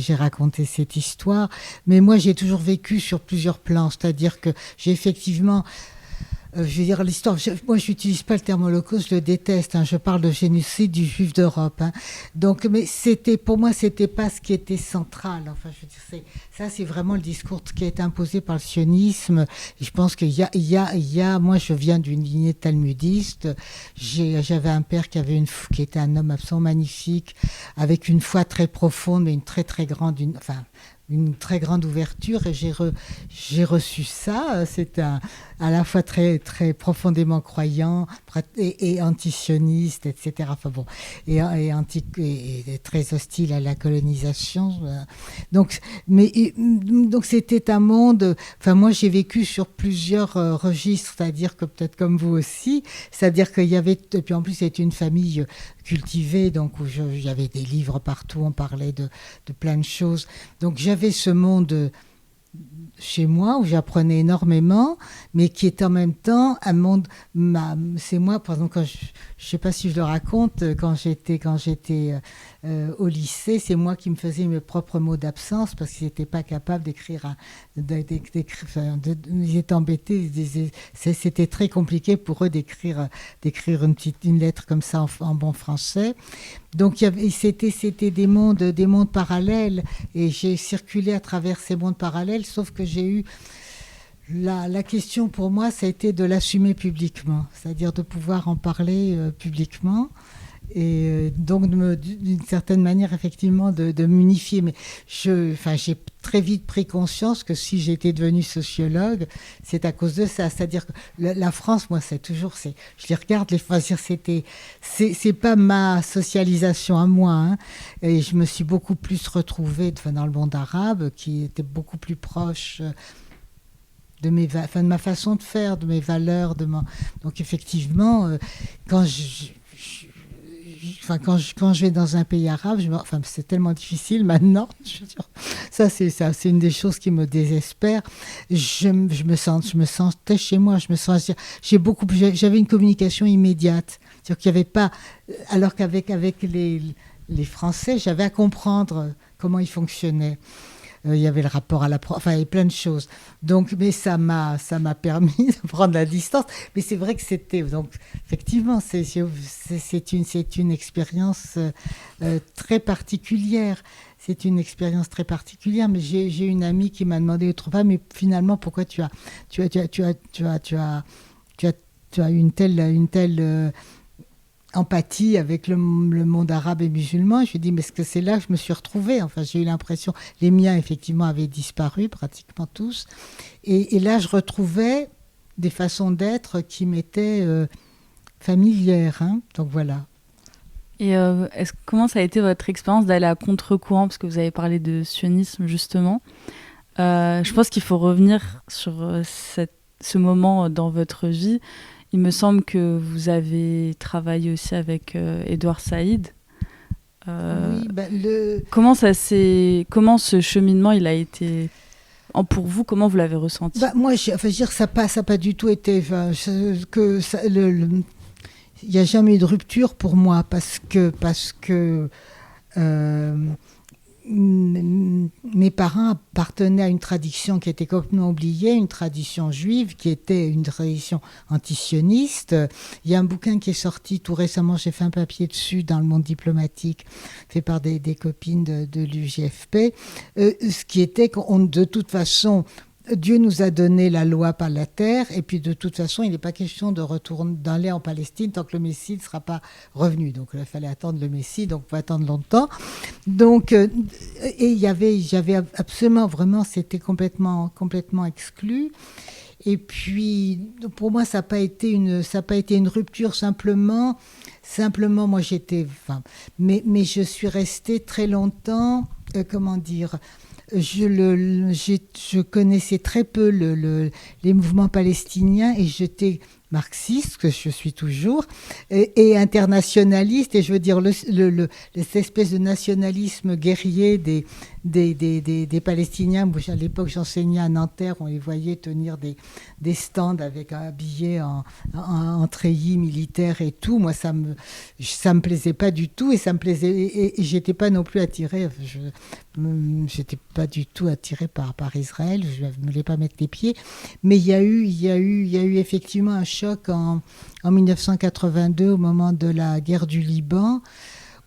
S2: cette histoire. Mais moi, j'ai toujours vécu sur plusieurs plans. C'est-à-dire que j'ai effectivement... je veux dire, l'histoire... Moi, je n'utilise pas le terme holocauste, je le déteste. Je parle de génocide du juif d'Europe. Donc, mais pour moi, ce n'était pas ce qui était central. Enfin, je veux dire, ça, c'est vraiment le discours qui est imposé par le sionisme. Et je pense qu'il y a... Moi, je viens d'une lignée talmudiste. J'avais un père qui était un homme absolument magnifique, avec une foi très profonde, mais une très, très grande... une très grande ouverture, et j'ai reçu ça. C'est à la fois très, très profondément croyant et antisioniste, etc. Enfin bon, et très hostile à la colonisation. Donc c'était un monde... Enfin, moi, j'ai vécu sur plusieurs registres, c'est-à-dire que peut-être comme vous aussi, c'est-à-dire qu'il y avait... Et puis en plus, c'était une famille cultivée, donc où il y avait des livres partout, on parlait de plein de choses. Donc j'avais ce monde chez moi où j'apprenais énormément, mais qui est en même temps un monde... C'est moi, par exemple, je ne sais pas si je le raconte, quand j'étais au lycée, c'est moi qui me faisais mes propres mots d'absence parce qu'ils n'étaient pas capables d'écrire. Ils étaient embêtés. C'était très compliqué pour eux d'écrire une lettre comme ça en bon français. Donc c'était des mondes parallèles, et j'ai circulé à travers ces mondes parallèles, sauf que j'ai eu... La question pour moi, ça a été de l'assumer publiquement, c'est-à-dire de pouvoir en parler publiquement, et donc d'une certaine manière, effectivement, de m'unifier. Mais j'ai très vite pris conscience que si j'étais devenue sociologue, c'est à cause de ça. C'est-à-dire que la France, moi, je les regarde, c'est pas ma socialisation à moi, et je me suis beaucoup plus retrouvée dans le monde arabe, qui était beaucoup plus proche de ma façon de faire, de mes valeurs. Donc effectivement, quand je vais dans un pays arabe, c'est tellement difficile maintenant. Je veux dire, c'est une des choses qui me désespère. Je me sentais chez moi. J'avais une communication immédiate. C'est-à-dire qu'il n'y avait pas, alors qu'avec les Français, j'avais à comprendre comment ils fonctionnaient. il y avait le rapport à enfin, il y avait plein de choses. Donc, mais ça m'a permis de prendre la distance. Mais c'est vrai que c'était, donc, effectivement, c'est une expérience très particulière. C'est une expérience très particulière, mais j'ai une amie qui m'a demandé l'autre fois, mais finalement, pourquoi tu as une telle empathie avec le monde arabe et musulman. Je lui ai dit, mais est-ce que c'est là que je me suis retrouvée? Enfin, j'ai eu l'impression, les miens, effectivement, avaient disparu, pratiquement tous. Et là, je retrouvais des façons d'être qui m'étaient familières. Hein. Donc voilà.
S7: Et comment ça a été votre expérience d'aller à contre-courant, parce que vous avez parlé de sionisme justement. Je pense qu'il faut revenir sur ce moment dans votre vie. Il me semble que vous avez travaillé aussi avec Edouard Saïd.
S2: Oui,
S7: comment ce cheminement il a été pour vous, comment vous l'avez ressenti?
S2: Moi, ça n'a pas du tout été... Il n'y a jamais eu de rupture pour moi parce que mes parents appartenaient à une tradition qui était complètement oubliée, une tradition juive qui était une tradition antisioniste. Il y a un bouquin qui est sorti tout récemment, j'ai fait un papier dessus dans le monde diplomatique, fait par des copines de l'UJFP, ce qui était qu'on, de toute façon... Dieu nous a donné la loi par la terre, et puis de toute façon, il n'est pas question d'aller en Palestine tant que le Messie ne sera pas revenu. Donc il fallait attendre le Messie, donc il faut attendre longtemps. Donc, et j'avais absolument, vraiment, c'était complètement exclu. Et puis, pour moi, ça n'a pas été une rupture, simplement, moi j'étais... mais je suis restée très longtemps, comment dire... Je connaissais très peu les mouvements palestiniens et j'étais marxiste, que je suis toujours, et internationaliste, et je veux dire cette espèce de nationalisme guerrier des Palestiniens. Moi, à l'époque, j'enseignais à Nanterre, on les voyait tenir des stands habillés en treillis militaires et tout. Moi, ça me plaisait pas du tout, et ça me plaisait, et j'étais pas non plus attirée. J'étais pas du tout attirée par Israël. Je ne voulais pas mettre les pieds. Mais il y a eu effectivement un choc en 1982 au moment de la guerre du Liban,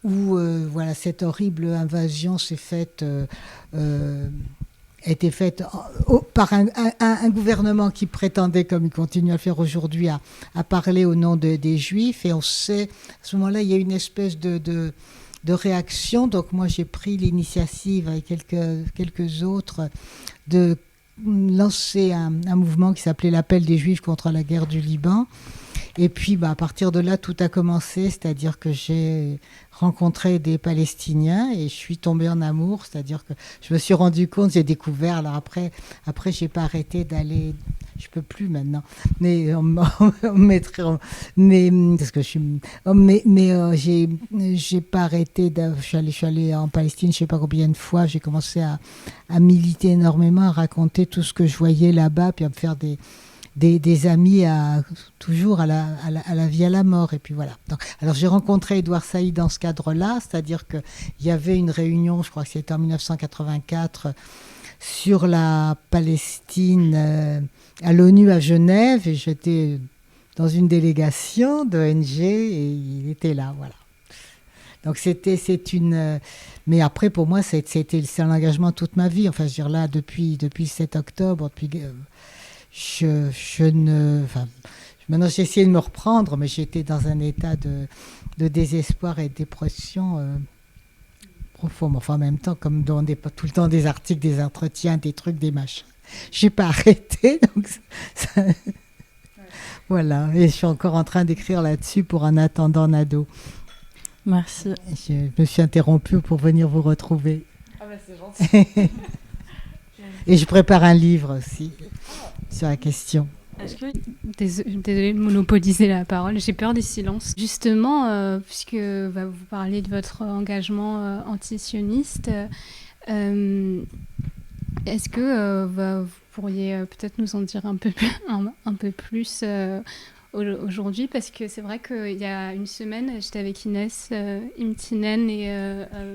S2: où cette horrible invasion a été faite par un gouvernement qui prétendait, comme il continue à le faire aujourd'hui, à parler au nom des Juifs. Et on sait, à ce moment-là, il y a une espèce de réaction. Donc moi, j'ai pris l'initiative avec quelques autres de lancer un mouvement qui s'appelait l'Appel des Juifs contre la guerre du Liban. Et puis, à partir de là, tout a commencé, c'est-à-dire que j'ai rencontré des Palestiniens et je suis tombée en amour, c'est-à-dire que je me suis rendu compte, j'ai découvert, alors après j'ai pas arrêté d'aller, je peux plus maintenant, mais j'ai pas arrêté, je suis allée en Palestine, je sais pas combien de fois, j'ai commencé à militer énormément, à raconter tout ce que je voyais là-bas, puis à me faire des amis toujours à la vie à la mort. Et puis voilà. Donc, alors j'ai rencontré Edouard Saïd dans ce cadre-là, c'est-à-dire qu'il y avait une réunion, je crois que c'était en 1984, sur la Palestine à l'ONU à Genève, et j'étais dans une délégation d'ONG et il était là, voilà. Donc mais après pour moi c'est un engagement toute ma vie. Enfin je veux dire là depuis le 7 octobre, maintenant j'ai essayé de me reprendre, mais j'étais dans un état de désespoir et de dépression profond. Enfin, en même temps, comme on n'est pas tout le temps des articles, des entretiens, des trucs, des machins. J'ai pas arrêté, donc voilà. Et je suis encore en train d'écrire là-dessus pour En attendant Nado.
S7: Merci.
S2: Je me suis interrompue pour venir vous retrouver.
S1: Ah bah c'est gentil.
S2: Et je prépare un livre aussi sur la question.
S3: Désolée de monopoliser la parole, j'ai peur des silences. Justement, puisque vous parlez de votre engagement antisioniste, est-ce que vous pourriez peut-être nous en dire un peu plus aujourd'hui, parce que c'est vrai qu'il y a une semaine, j'étais avec Inès Imtinen et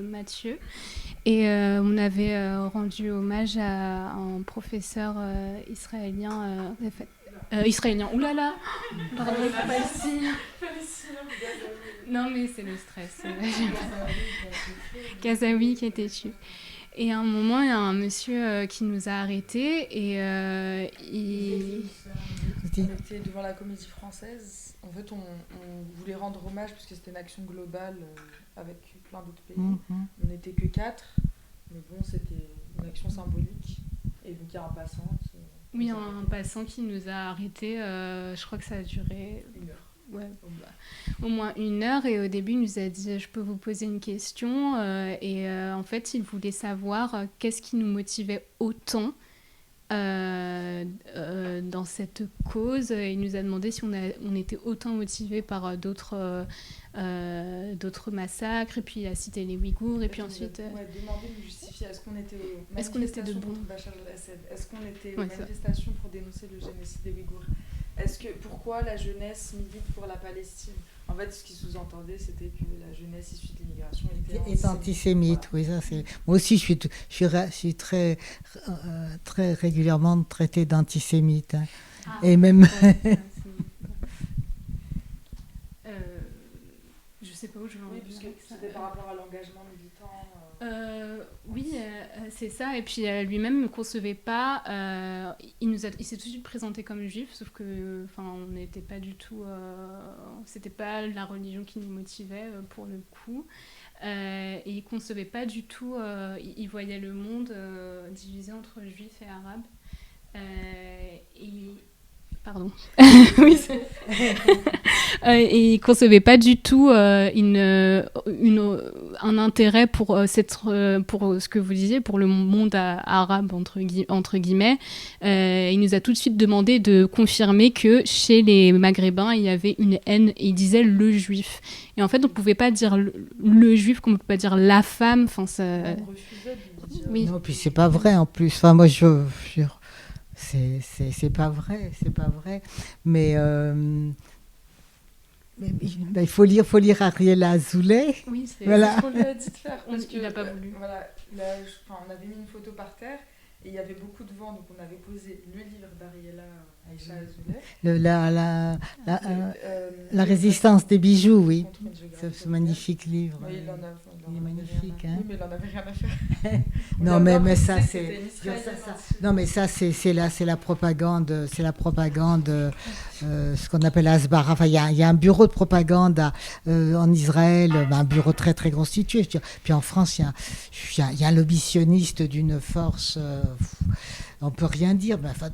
S3: Mathieu, Et on avait rendu hommage à un professeur israélien. Israélien, oulala, pardon, Palestine. Non, mais c'est le stress. Gazaoui qui a été tué. Et à un moment, il y a un monsieur qui nous a arrêtés et il...
S1: On était devant la Comédie Française. En fait, on voulait rendre hommage parce que c'était une action globale avec plein d'autres pays. On n'était que 4, mais bon, c'était une action symbolique. Et donc, il y a un passant qui...
S3: Oui, un passant qui nous a arrêtés. Je crois que ça a duré...
S1: 1 heure.
S3: Ouais, au moins 1 heure. Et au début, il nous a dit « Je peux vous poser une question ?» En fait, il voulait savoir qu'est-ce qui nous motivait autant dans cette cause. Il nous a demandé si on était autant motivés par d'autres massacres. Et puis, il a cité les Ouïghours. Et puis ensuite...
S1: demander de justifier. Est-ce qu'on était aux
S3: Est-ce qu'on était
S1: manifestations
S3: debout
S1: contre Bachar el-Assad? Est-ce qu'on était aux manifestations pour dénoncer le génocide des Ouïghours? Pourquoi la jeunesse milite pour la Palestine? En fait, ce qui sous-entendait, c'était que la jeunesse issue de l'immigration
S2: était antisémite. Voilà. Oui, ça c'est. Moi aussi, je suis très régulièrement traitée d'antisémite. Hein. Et même.
S3: Je sais pas où je vais en venir.
S1: Puisque c'était par rapport à l'engagement militant.
S3: Oui, c'est ça. Et puis lui-même ne concevait pas. Il s'est tout de suite présenté comme juif, sauf que, on n'était pas du tout. C'était pas la religion qui nous motivait pour le coup. Et il concevait pas du tout. Il voyait le monde divisé entre juifs et arabes. Pardon. Oui. Et il concevait pas du tout un intérêt pour ce que vous disiez, pour le monde arabe entre guillemets. Il nous a tout de suite demandé de confirmer que chez les Maghrébins il y avait une haine, et il disait le juif. Et en fait on pouvait pas dire le juif comme on peut pas dire la femme. Enfin ça.
S1: On refusait de dire.
S2: Oui. Non, puis c'est pas vrai en plus. Enfin moi je c'est pas vrai, mais il faut lire Ariel Azoulay.
S3: Oui, c'est
S2: voilà.
S1: Ce qu'on lui a dit de faire. Parce
S3: il n'a pas voulu.
S1: Voilà, on avait mis une photo par terre et il y avait beaucoup de vent, donc on avait posé le livre d'Ariela Aïcha Azoulay.
S2: La résistance des bijoux, oui. Ce magnifique
S1: livre.
S2: livre.
S1: Oui,
S2: il est magnifique. Hein.
S1: Oui, mais il n'en avait rien à faire.
S2: Non, mais ça, c'est... Non, mais ça, c'est la propagande. C'est la propagande, ce qu'on appelle Asbar. Enfin, il y a un bureau de propagande en Israël, un bureau très, très constitué. Je veux dire. Puis en France, il y a un lobbytionniste d'une force... on ne peut rien dire. Mais, enfin,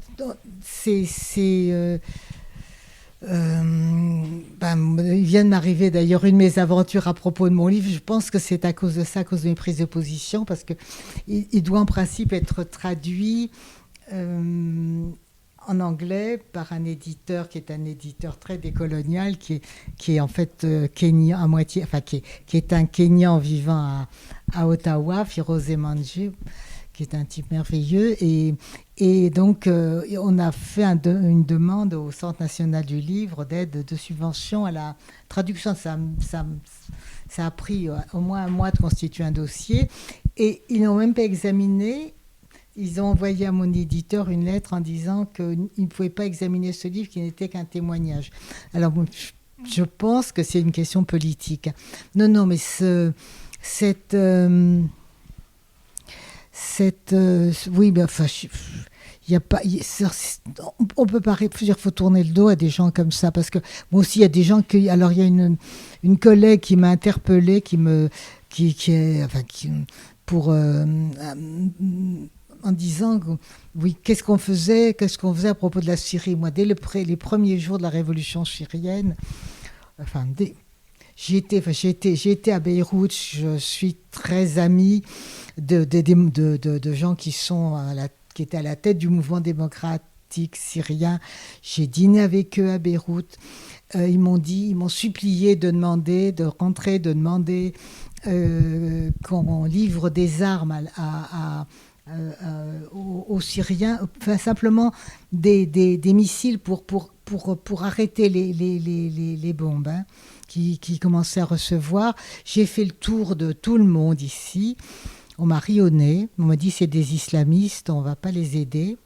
S2: il vient de m'arriver d'ailleurs une mésaventures à propos de mon livre. Je pense que c'est à cause de ça, à cause de mes prises de position, parce qu'il doit en principe être traduit en anglais par un éditeur qui est un éditeur très décolonial, qui est en fait Kenyan à moitié, enfin qui est un Kenyan vivant à Ottawa, Firoze Manji, qui est un type merveilleux. Et donc, on a fait une demande au Centre national du livre d'aide, de subvention à la traduction. Ça a pris au moins un mois de constituer un dossier. Et ils n'ont même pas examiné. Ils ont envoyé à mon éditeur une lettre en disant qu'ils ne pouvaient pas examiner ce livre, qui n'était qu'un témoignage. Alors, je pense que c'est une question politique. Non, mais oui, mais enfin, il y a pas, on peut pas, il faut tourner le dos à des gens comme ça, parce que moi aussi il y a des gens qui, alors il y a une collègue qui m'a interpellée, en disant oui, qu'est-ce qu'on faisait à propos de la Syrie. Moi, dès les premiers jours de la révolution syrienne, j'ai été à Beyrouth, je suis très amie de gens qui étaient à la tête du mouvement démocratique syrien. J'ai dîné avec eux à Beyrouth. Ils m'ont supplié de demander qu'on livre des armes aux Syriens, enfin simplement des missiles pour arrêter les bombes, hein, qui commençaient à recevoir. J'ai fait le tour de tout le monde ici. on m'a ri au nez, on m'a dit c'est des islamistes, on ne va pas les aider.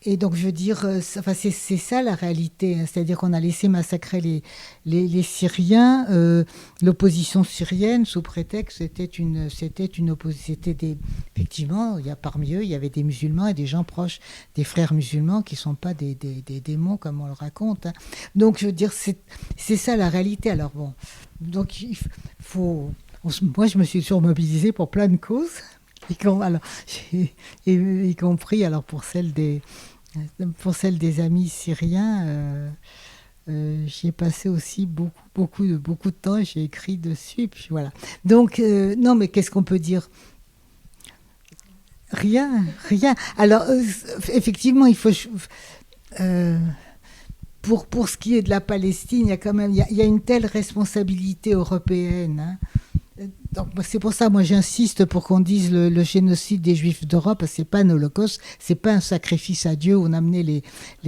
S2: Et donc, je veux dire, c'est ça la réalité, hein. C'est-à-dire qu'on a laissé massacrer les Syriens, l'opposition syrienne, sous prétexte c'était une opposition. Effectivement, parmi eux, il y avait des musulmans et des gens proches des frères musulmans qui ne sont pas des démons comme on le raconte, hein. Donc, je veux dire, c'est ça la réalité. Alors, bon, donc, moi, je me suis toujours mobilisée pour plein de causes, y compris alors, pour celle des amis syriens. J'y ai passé aussi beaucoup de temps, j'ai écrit dessus, et puis voilà. Donc, non, mais qu'est-ce qu'on peut dire ? Rien. Alors, effectivement, il faut... pour ce qui est de la Palestine, il y a une telle responsabilité européenne, hein. Donc, c'est pour ça, moi, j'insiste pour qu'on dise le génocide des Juifs d'Europe, parce que c'est pas un holocauste, c'est pas un sacrifice à Dieu. On amenait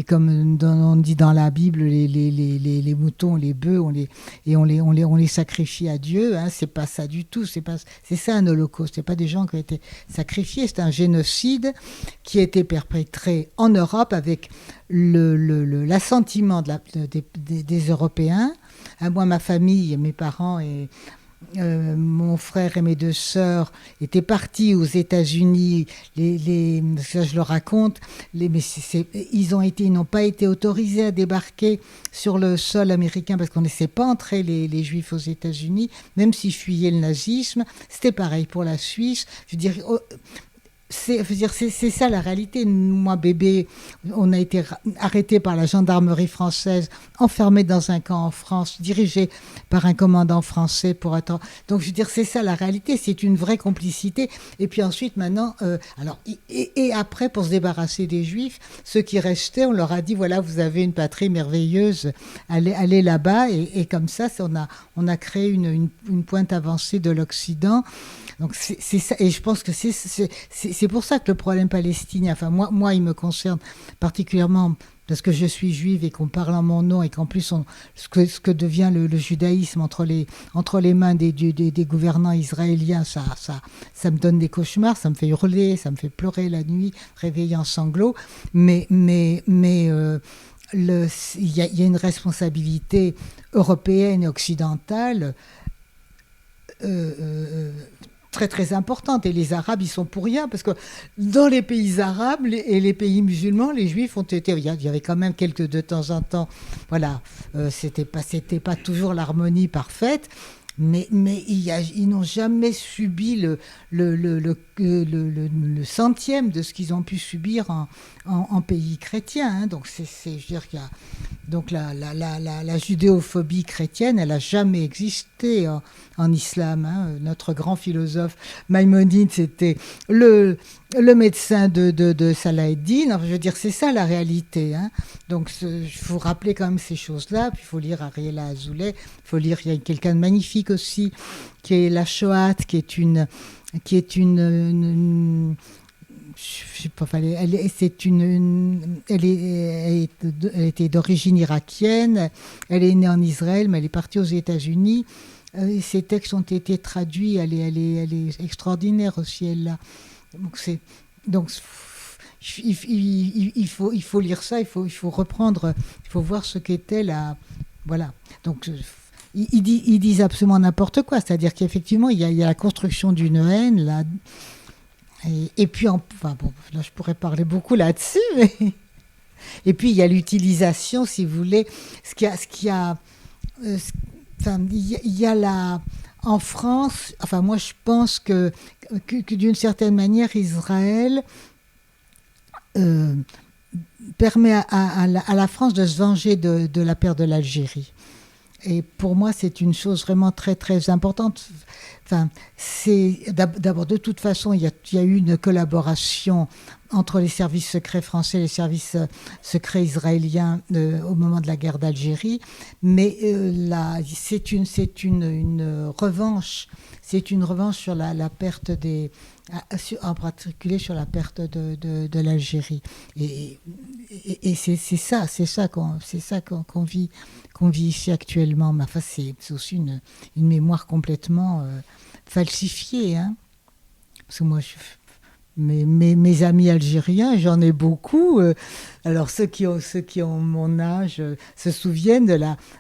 S2: comme on dit dans la Bible, les moutons, les bœufs, on les sacrifie à Dieu, hein. C'est pas ça du tout. C'est ça un holocauste. C'est pas des gens qui ont été sacrifiés. C'est un génocide qui a été perpétré en Europe avec l'assentiment des Européens. Moi, ma famille, mes parents et mon frère et mes 2 sœurs étaient partis aux États-Unis. Ça, je le raconte. Mais ils n'ont pas été autorisés à débarquer sur le sol américain parce qu'on ne laissait pas entrer les Juifs aux États-Unis, même s'ils fuyaient le nazisme. C'était pareil pour la Suisse. Je veux dire, c'est ça la réalité. Moi, bébé, on a été arrêté par la gendarmerie française, enfermé dans un camp en France, dirigé par un commandant français pour attendre. Donc, je veux dire, c'est ça la réalité. C'est une vraie complicité. Et puis ensuite, maintenant, et après, pour se débarrasser des Juifs, ceux qui restaient, on leur a dit voilà, vous avez une patrie merveilleuse, allez là-bas. Et comme ça, on a créé une pointe avancée de l'Occident. Donc c'est ça, et je pense que c'est pour ça que le problème palestinien, enfin moi il me concerne particulièrement parce que je suis juive et qu'on parle en mon nom et qu'en plus ce que devient le judaïsme entre les mains des gouvernants israéliens, ça me donne des cauchemars, ça me fait hurler, ça me fait pleurer la nuit, réveiller en sanglots, mais il y a une responsabilité européenne et occidentale très très importante, et les Arabes ils sont pour rien parce que dans les pays arabes et les pays musulmans, les Juifs ont été, il y avait quand même quelques de temps en temps, voilà, c'était pas toujours l'harmonie parfaite, mais ils n'ont jamais subi le centième de ce qu'ils ont pu subir en pays chrétien, hein. Donc je veux dire qu'il y a donc la judéophobie chrétienne, elle n'a jamais existé en islam, hein. Notre grand philosophe Maïmonide, c'était le médecin de Salah ed-Din. Enfin, je veux dire, c'est ça la réalité, hein. Donc il faut rappeler quand même ces choses-là. Puis il faut lire Ariella Azoulay, il faut lire, il y a quelqu'un de magnifique aussi, qui est la Shoah, qui est une je sais pas, elle était d'origine irakienne, elle est née en Israël, mais elle est partie aux États-Unis. Ses textes ont été traduits, elle est extraordinaire aussi, elle-là. Donc il faut lire ça, il faut reprendre, il faut voir ce qu'était la... Voilà. Donc ils disent absolument n'importe quoi, c'est-à-dire qu'effectivement il y a la construction d'une haine, là. Et puis, enfin bon, là je pourrais parler beaucoup là-dessus, mais... Et puis il y a l'utilisation, si vous voulez, il y a la... En France, enfin moi je pense que d'une certaine manière, Israël permet à la France de se venger de la perte de l'Algérie. Et pour moi, c'est une chose vraiment très, très importante. Enfin, d'abord, de toute façon, il y a eu une collaboration entre les services secrets français et les services secrets israéliens au moment de la guerre d'Algérie. Mais c'est une revanche. C'est une revanche sur la perte en particulier sur la perte de l'Algérie. Et c'est ça qu'on vit ici actuellement. Mais enfin, c'est aussi une mémoire complètement falsifiée, hein. parce que moi, mes amis algériens, j'en ai beaucoup. Alors ceux qui ont mon âge se souviennent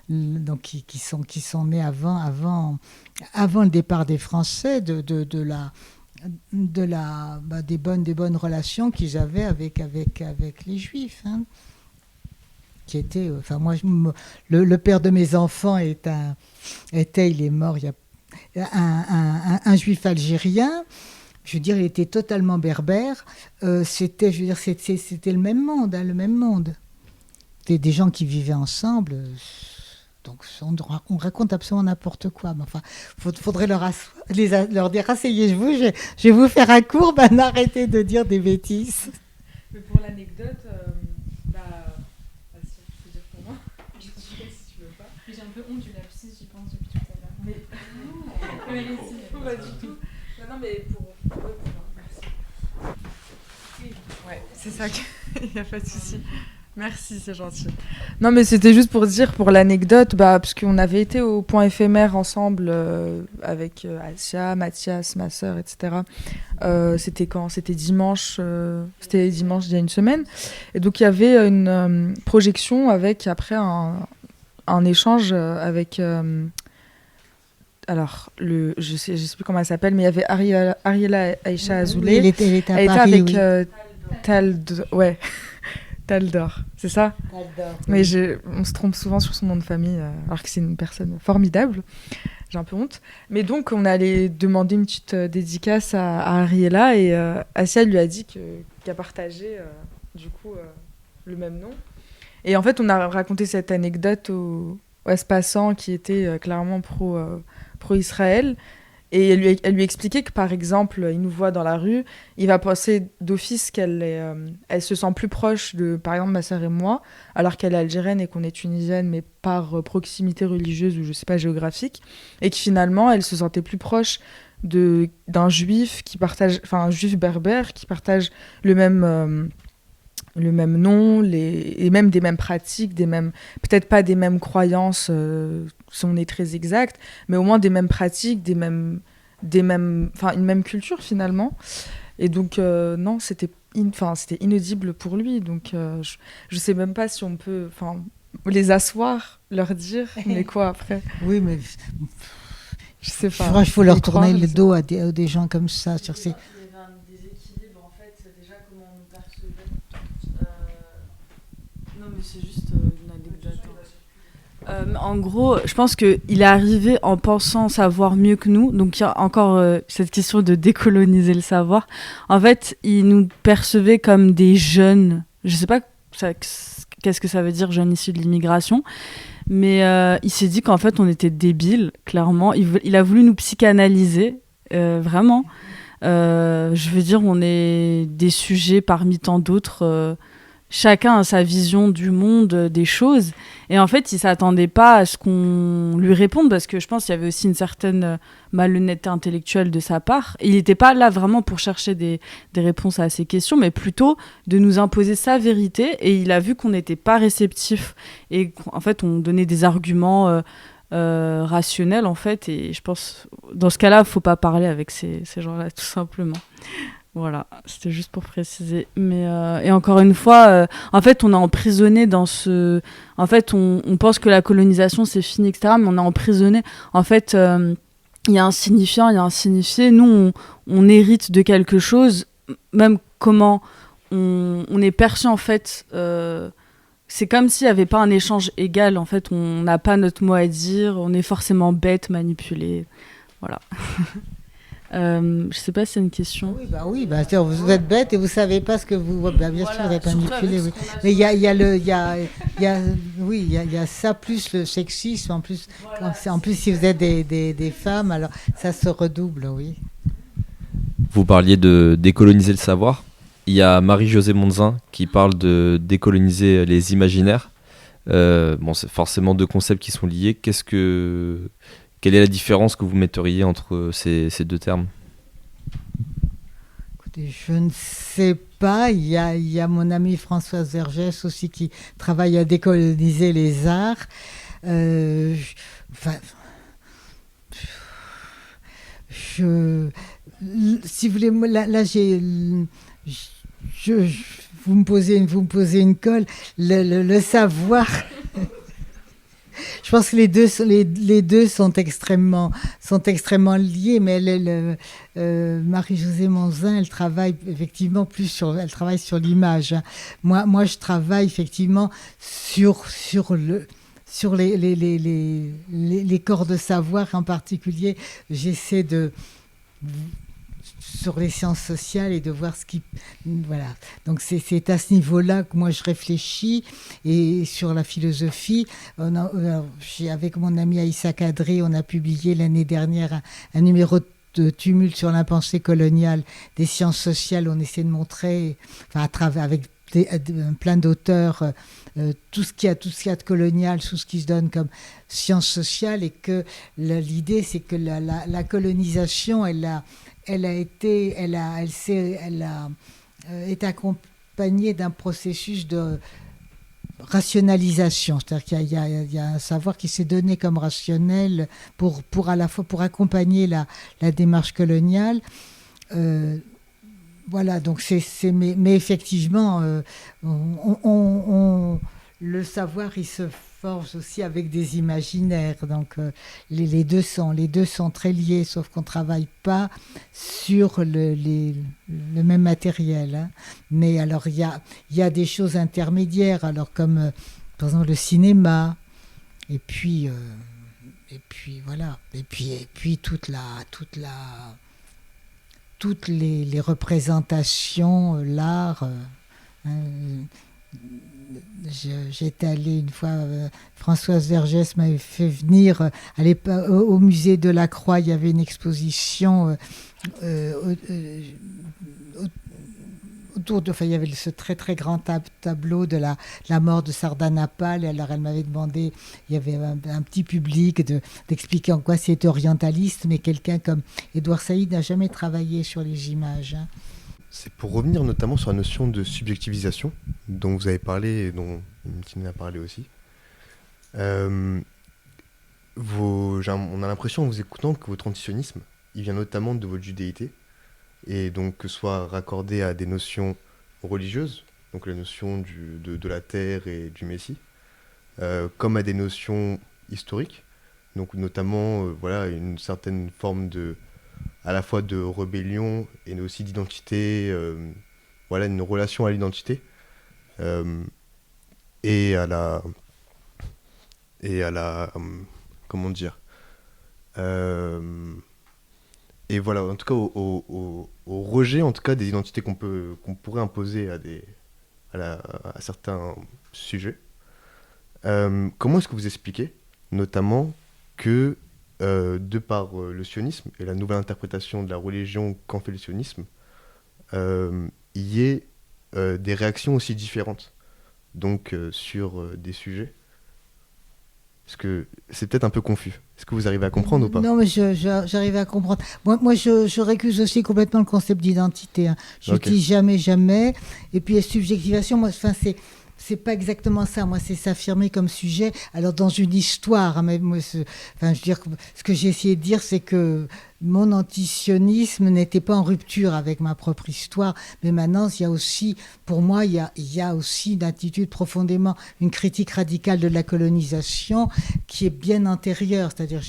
S2: donc qui sont nés avant le départ des Français, des bonnes relations qu'ils avaient avec les Juifs. Hein, qui était, enfin moi, le père de mes enfants il est mort, il y a un Juif algérien. Je veux dire, il était totalement berbère. C'était le même monde, hein, le même monde. Des gens qui vivaient ensemble. Donc, on raconte absolument n'importe quoi. Mais enfin, faudrait leur dire, asseyez-vous, je vais vous faire un cours, arrêtez de dire des bêtises.
S1: Mais pour l'anecdote, si je peux dire pour moi, je sais pas si tu veux pas.
S3: J'ai un peu honte du lapsus, j'y pense depuis tout à l'heure.
S1: Mais non, pas du tout. Non, mais merci. Ouais, c'est ça, il n'y a pas de souci. Merci, c'est gentil. Non, mais c'était juste pour dire, pour l'anecdote, parce qu'on avait été au point éphémère ensemble avec Asia, Mathias, ma sœur, etc. C'était quand ? C'était dimanche il y a une semaine. Et donc, il y avait une projection avec, après, un échange avec... alors, je sais plus comment elle s'appelle, mais il y avait Ariela Aïcha Azoulay.
S2: Elle était à
S1: elle
S2: Paris,
S1: était avec Taldor, c'est ça ?
S2: Taldor.
S1: Mais on se trompe souvent sur son nom de famille, alors que c'est une personne formidable. J'ai un peu honte. Mais donc, on allait demander une petite dédicace à Ariela, et Asia lui a dit qu'elle partageait, du coup, le même nom. Et en fait, on a raconté cette anecdote au Espaçant qui était clairement pro-Israël. Et elle lui expliquait que, par exemple, il nous voit dans la rue, il va penser d'office elle se sent plus proche de, par exemple, ma sœur et moi, alors qu'elle est algérienne et qu'on est tunisienne, mais par proximité religieuse ou, je sais pas, géographique. Et que finalement, elle se sentait plus proche d'un juif un juif berbère qui partage le même nom, et même des mêmes pratiques, peut-être pas des mêmes croyances, si on est très exact, mais au moins des mêmes pratiques, une même culture finalement. Et donc, non, c'était inaudible pour lui. Donc, je sais même pas si on peut les asseoir, leur dire, mais quoi après ?
S2: Oui, mais
S1: je sais pas.
S2: Il faut leur tourner le dos à des gens comme ça. Sur ces...
S7: Mais c'est juste une anecdote. En gros, je pense qu'il est arrivé en pensant savoir mieux que nous. Donc, il y a encore cette question de décoloniser le savoir. En fait, il nous percevait comme des jeunes. Je ne sais pas qu'est-ce que ça veut dire, jeunes issus de l'immigration. Mais il s'est dit qu'en fait, on était débiles, clairement. Il a voulu nous psychanalyser, vraiment. Je veux dire, on est des sujets parmi tant d'autres. Chacun a sa vision du monde, des choses. Et en fait, il ne s'attendait pas à ce qu'on lui réponde, parce que je pense qu'il y avait aussi une certaine malhonnêteté intellectuelle de sa part. Et il n'était pas là vraiment pour chercher des réponses à ces questions, mais plutôt de nous imposer sa vérité. Et il a vu qu'on n'était pas réceptifs. Et en fait, on donnait des arguments rationnels, en fait. Et je pense, dans ce cas-là, il ne faut pas parler avec ces gens-là, tout simplement. Voilà, c'était juste pour préciser. Mais et encore une fois, en fait, on est emprisonné dans ce... En fait, on pense que la colonisation, c'est fini, etc. Mais on est emprisonné. En fait, il y a un signifiant, il y a un signifié. Nous, on hérite de quelque chose. Même comment on est perçu, en fait... c'est comme s'il n'y avait pas un échange égal. En fait, on n'a pas notre mot à dire. On est forcément bête, manipulé. Voilà. Je sais pas si c'est une question.
S2: Oui, vous êtes bête et vous savez pas ce que vous. Bien sûr, vous êtes manipulé. Oui. Mais il y a ça plus le sexisme. En plus, en plus, si vous êtes des femmes, alors ça se redouble, oui.
S8: Vous parliez de décoloniser le savoir. Il y a Marie-Josée Monzin qui parle de décoloniser les imaginaires. C'est forcément deux concepts qui sont liés. Quelle est la différence que vous metteriez entre ces deux termes ?
S2: Écoutez, je ne sais pas. Il y a mon amie Françoise Vergès aussi qui travaille à décoloniser les arts. si vous voulez, moi, là vous me posez une colle. Le savoir. Je pense que les deux sont extrêmement liés, mais Marie-Josée Monzin, elle travaille effectivement elle travaille sur l'image. Hein. Moi, je travaille effectivement sur les corps de savoir en particulier. J'essaie sur les sciences sociales et de voir voilà. Donc c'est à ce niveau-là que moi je réfléchis, et sur la philosophie, avec mon ami Aïssa Kadri, on a publié l'année dernière un numéro de Tumulte sur la pensée coloniale des sciences sociales. On essaie de montrer, à travers, avec plein d'auteurs, tout ce qu'il y a de colonial, tout ce qui se donne comme sciences sociales, et que l'idée c'est que la colonisation, elle est accompagnée d'un processus de rationalisation, c'est-à-dire qu'il y a un savoir qui s'est donné comme rationnel pour à la fois pour accompagner la démarche coloniale. Voilà, donc mais effectivement, le savoir, il se forge aussi avec des imaginaires. Donc les deux sont très liés, sauf qu'on ne travaille pas sur le même matériel. Hein. Mais alors il y a des choses intermédiaires, alors comme par exemple le cinéma, et puis voilà, et puis toutes les représentations, l'art. J'étais allée une fois, Françoise Vergès m'avait fait venir au musée de la Croix. Il y avait une exposition il y avait ce très très grand tableau de la mort de Sardanapale. Et alors elle m'avait demandé, il y avait un petit public, d'expliquer en quoi c'était orientaliste, mais quelqu'un comme Édouard Saïd n'a jamais travaillé sur les images. Hein.
S9: C'est pour revenir notamment sur la notion de subjectivisation dont vous avez parlé et dont Mtine a parlé aussi. On a l'impression en vous écoutant que votre antisionisme, il vient notamment de votre judéité, et donc que ce soit raccordé à des notions religieuses, donc la notion de la terre et du Messie, comme à des notions historiques, donc notamment une certaine forme à la fois de rébellion et aussi d'identité, une relation à l'identité et à la comment dire, et voilà, en tout cas au rejet en tout cas des identités qu'on pourrait imposer à certains sujets. Comment est-ce que vous expliquez notamment que de par le sionisme et la nouvelle interprétation de la religion qu'en fait le sionisme, il y ait des réactions aussi différentes donc sur des sujets? Parce que c'est peut-être un peu confus. Est-ce que vous arrivez à comprendre ou pas?
S2: Non, mais j'arrive à comprendre. Moi je récuse aussi complètement le concept d'identité. Hein. Je dis jamais. Et puis la subjectivation, c'est pas exactement ça. Moi, c'est s'affirmer comme sujet. Alors, dans une histoire, hein, mais moi, ce que j'ai essayé de dire, c'est que mon antisionisme n'était pas en rupture avec ma propre histoire. Mais maintenant, il y a aussi, pour moi, il y a aussi une attitude profondément, une critique radicale de la colonisation qui est bien antérieure. C'est-à-dire,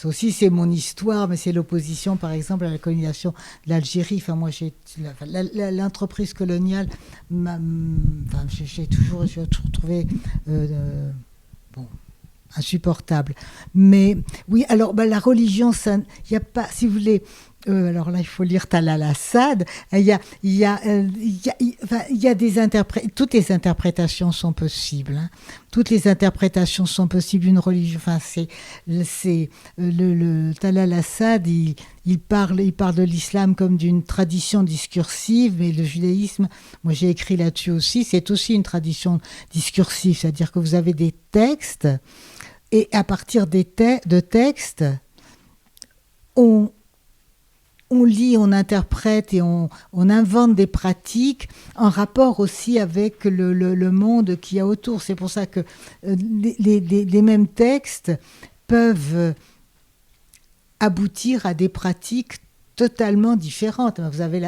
S2: c'est mon histoire, mais c'est l'opposition, par exemple, à la colonisation de l'Algérie. Enfin, moi, l'entreprise coloniale, j'ai toujours trouvé insupportable. Mais oui, alors la religion, il n'y a pas, si vous voulez. Alors là, il faut lire Talal Assad. Il y a des toutes les interprétations sont possibles. Hein. Toutes les interprétations sont possibles. Une religion, Talal Assad, il parle de l'islam comme d'une tradition discursive, mais le judaïsme, moi j'ai écrit là-dessus aussi, c'est aussi une tradition discursive, c'est-à-dire que vous avez des textes, et à partir de textes, on lit, on interprète et on invente des pratiques en rapport aussi avec le monde qu'il y a autour. C'est pour ça que les mêmes textes peuvent aboutir à des pratiques totalement différentes.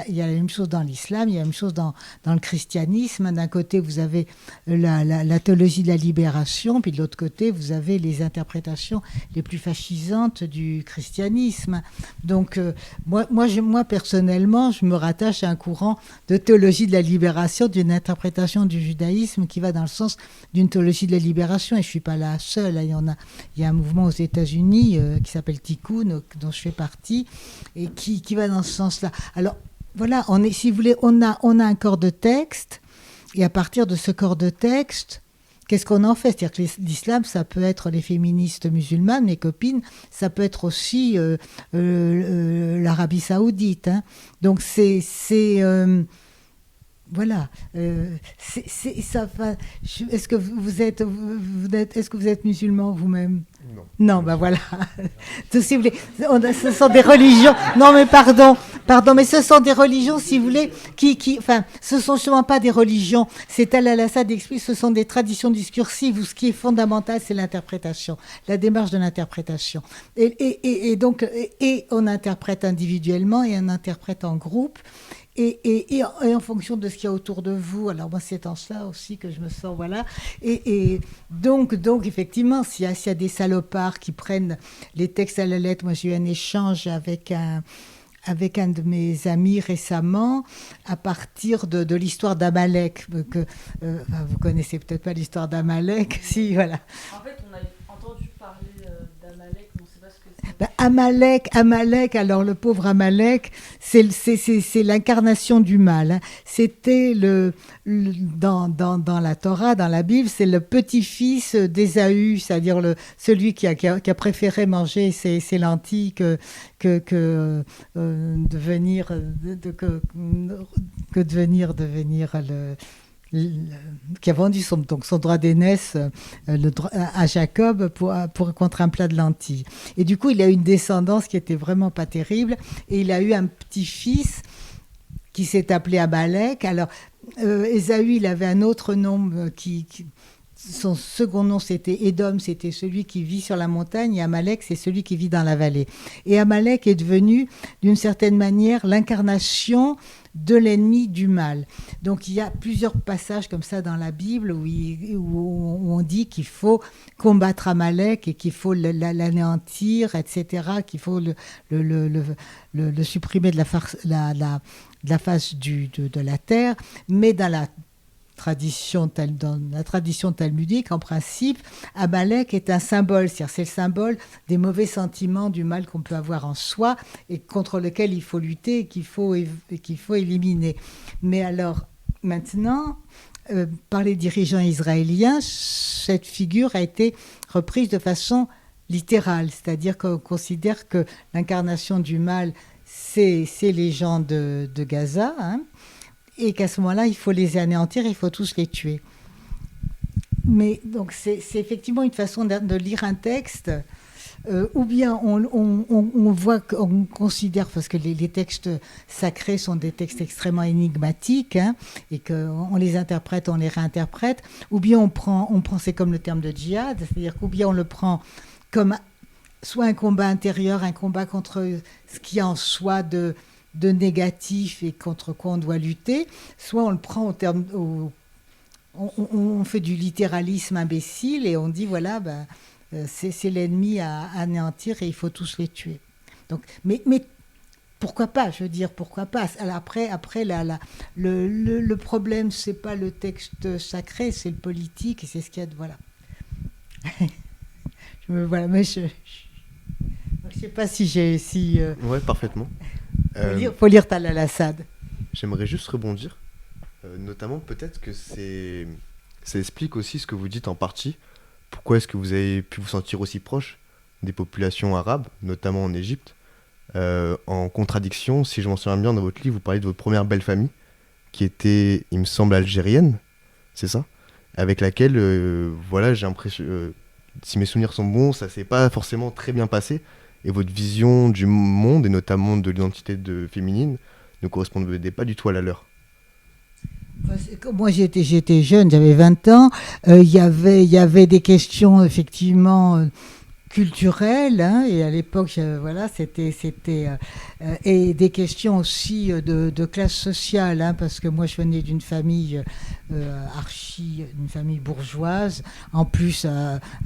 S2: Il y a la même chose dans l'islam, il y a la même chose dans le christianisme. D'un côté, vous avez la théologie de la libération, puis de l'autre côté, vous avez les interprétations les plus fascisantes du christianisme. Donc, moi, personnellement, je me rattache à un courant de théologie de la libération, d'une interprétation du judaïsme qui va dans le sens d'une théologie de la libération. Et je ne suis pas la seule. Il y a un mouvement aux États-Unis qui s'appelle Tikkun, dont je fais partie, et qui va dans ce sens-là. Alors, voilà, si vous voulez, on a un corps de texte, et à partir de ce corps de texte, qu'est-ce qu'on en fait ? C'est-à-dire que l'islam, ça peut être les féministes musulmanes, mes copines, ça peut être aussi l'Arabie saoudite. Hein. Donc, voilà. Est-ce que vous êtes musulman vous-même ? Non, ben voilà. Si vous voulez, ce sont des religions. Non, mais pardon, mais ce sont des religions, si vous voulez, ce sont sûrement pas des religions. C'est Al-Assad explique, ce sont des traditions discursives où ce qui est fondamental, c'est l'interprétation, la démarche de l'interprétation. Et donc, on interprète individuellement et on interprète en groupe. Et en fonction de ce qu'il y a autour de vous, alors moi c'est en cela aussi que je me sens, voilà. Et donc effectivement, s'il y a des salopards qui prennent les textes à la lettre, moi j'ai eu un échange avec un de mes amis récemment, à partir de l'histoire d'Amalek, que vous connaissez peut-être pas l'histoire d'Amalek, si, voilà.
S7: En fait, on a entendu parler d'Amalek, mais on ne sait pas ce que c'est.
S2: Amalek, alors le pauvre Amalek, c'est l'incarnation du mal. Hein. C'était dans la Torah, dans la Bible, c'est le petit-fils d'Ésaü, c'est-à-dire celui qui a préféré manger ses lentilles que devenir qui a vendu son droit d'aînesse à Jacob pour contre un plat de lentilles. Et du coup, il a eu une descendance qui était vraiment pas terrible, et il a eu un petit-fils qui s'est appelé Amalek. Alors, Ésaü, il avait un autre nom son second nom, c'était Édom, c'était celui qui vit sur la montagne, et Amalek, c'est celui qui vit dans la vallée. Et Amalek est devenu, d'une certaine manière, l'incarnation de l'ennemi du mal. Donc il y a plusieurs passages comme ça dans la Bible où on dit qu'il faut combattre Amalek et qu'il faut l'anéantir, etc., qu'il faut le supprimer de la face de la terre, mais dans la tradition talmudique, en principe, Amalek est un symbole, c'est-à-dire c'est le symbole des mauvais sentiments, du mal qu'on peut avoir en soi et contre lequel il faut lutter et qu'il faut éliminer. Mais alors, maintenant, par les dirigeants israéliens, cette figure a été reprise de façon littérale, c'est-à-dire qu'on considère que l'incarnation du mal, c'est les gens de Gaza, hein, et qu'à ce moment-là, il faut les anéantir, il faut tous les tuer. Mais donc c'est effectivement une façon de lire un texte, ou bien on voit, on considère, parce que les textes sacrés sont des textes extrêmement énigmatiques, hein, et qu'on les interprète, on les réinterprète, ou bien on prend, c'est comme le terme de djihad, c'est-à-dire qu'ou bien on le prend comme soit un combat intérieur, un combat contre ce qu'il y a en soi de négatif et contre quoi on doit lutter, soit on le prend on fait du littéralisme imbécile et on dit voilà, c'est l'ennemi à anéantir et il faut tous les tuer. Donc, mais pourquoi pas, je veux dire, pourquoi pas. Alors après le problème, c'est pas le texte sacré, c'est le politique et c'est ce qu'il y a de... Voilà. Mais je sais pas si j'ai...
S9: Ouais, parfaitement.
S2: Faut lire Tal al-Assad.
S9: J'aimerais juste rebondir, notamment peut-être que ça explique aussi ce que vous dites en partie. Pourquoi est-ce que vous avez pu vous sentir aussi proche des populations arabes, notamment en Égypte, en contradiction, si je m'en souviens bien, dans votre livre, vous parlez de votre première belle famille, qui était, il me semble, algérienne, c'est ça ? Avec laquelle, voilà, j'ai l'impression, si mes souvenirs sont bons, ça s'est pas forcément très bien passé. Et votre vision du monde, et notamment de l'identité féminine, ne correspondait pas du tout à la leur.
S2: Moi, j'étais jeune, j'avais 20 ans. Il y avait des questions, effectivement, culturelles, hein, et à l'époque, voilà, c'était et des questions aussi de classe sociale, hein, parce que moi je venais d'une famille une famille bourgeoise, en plus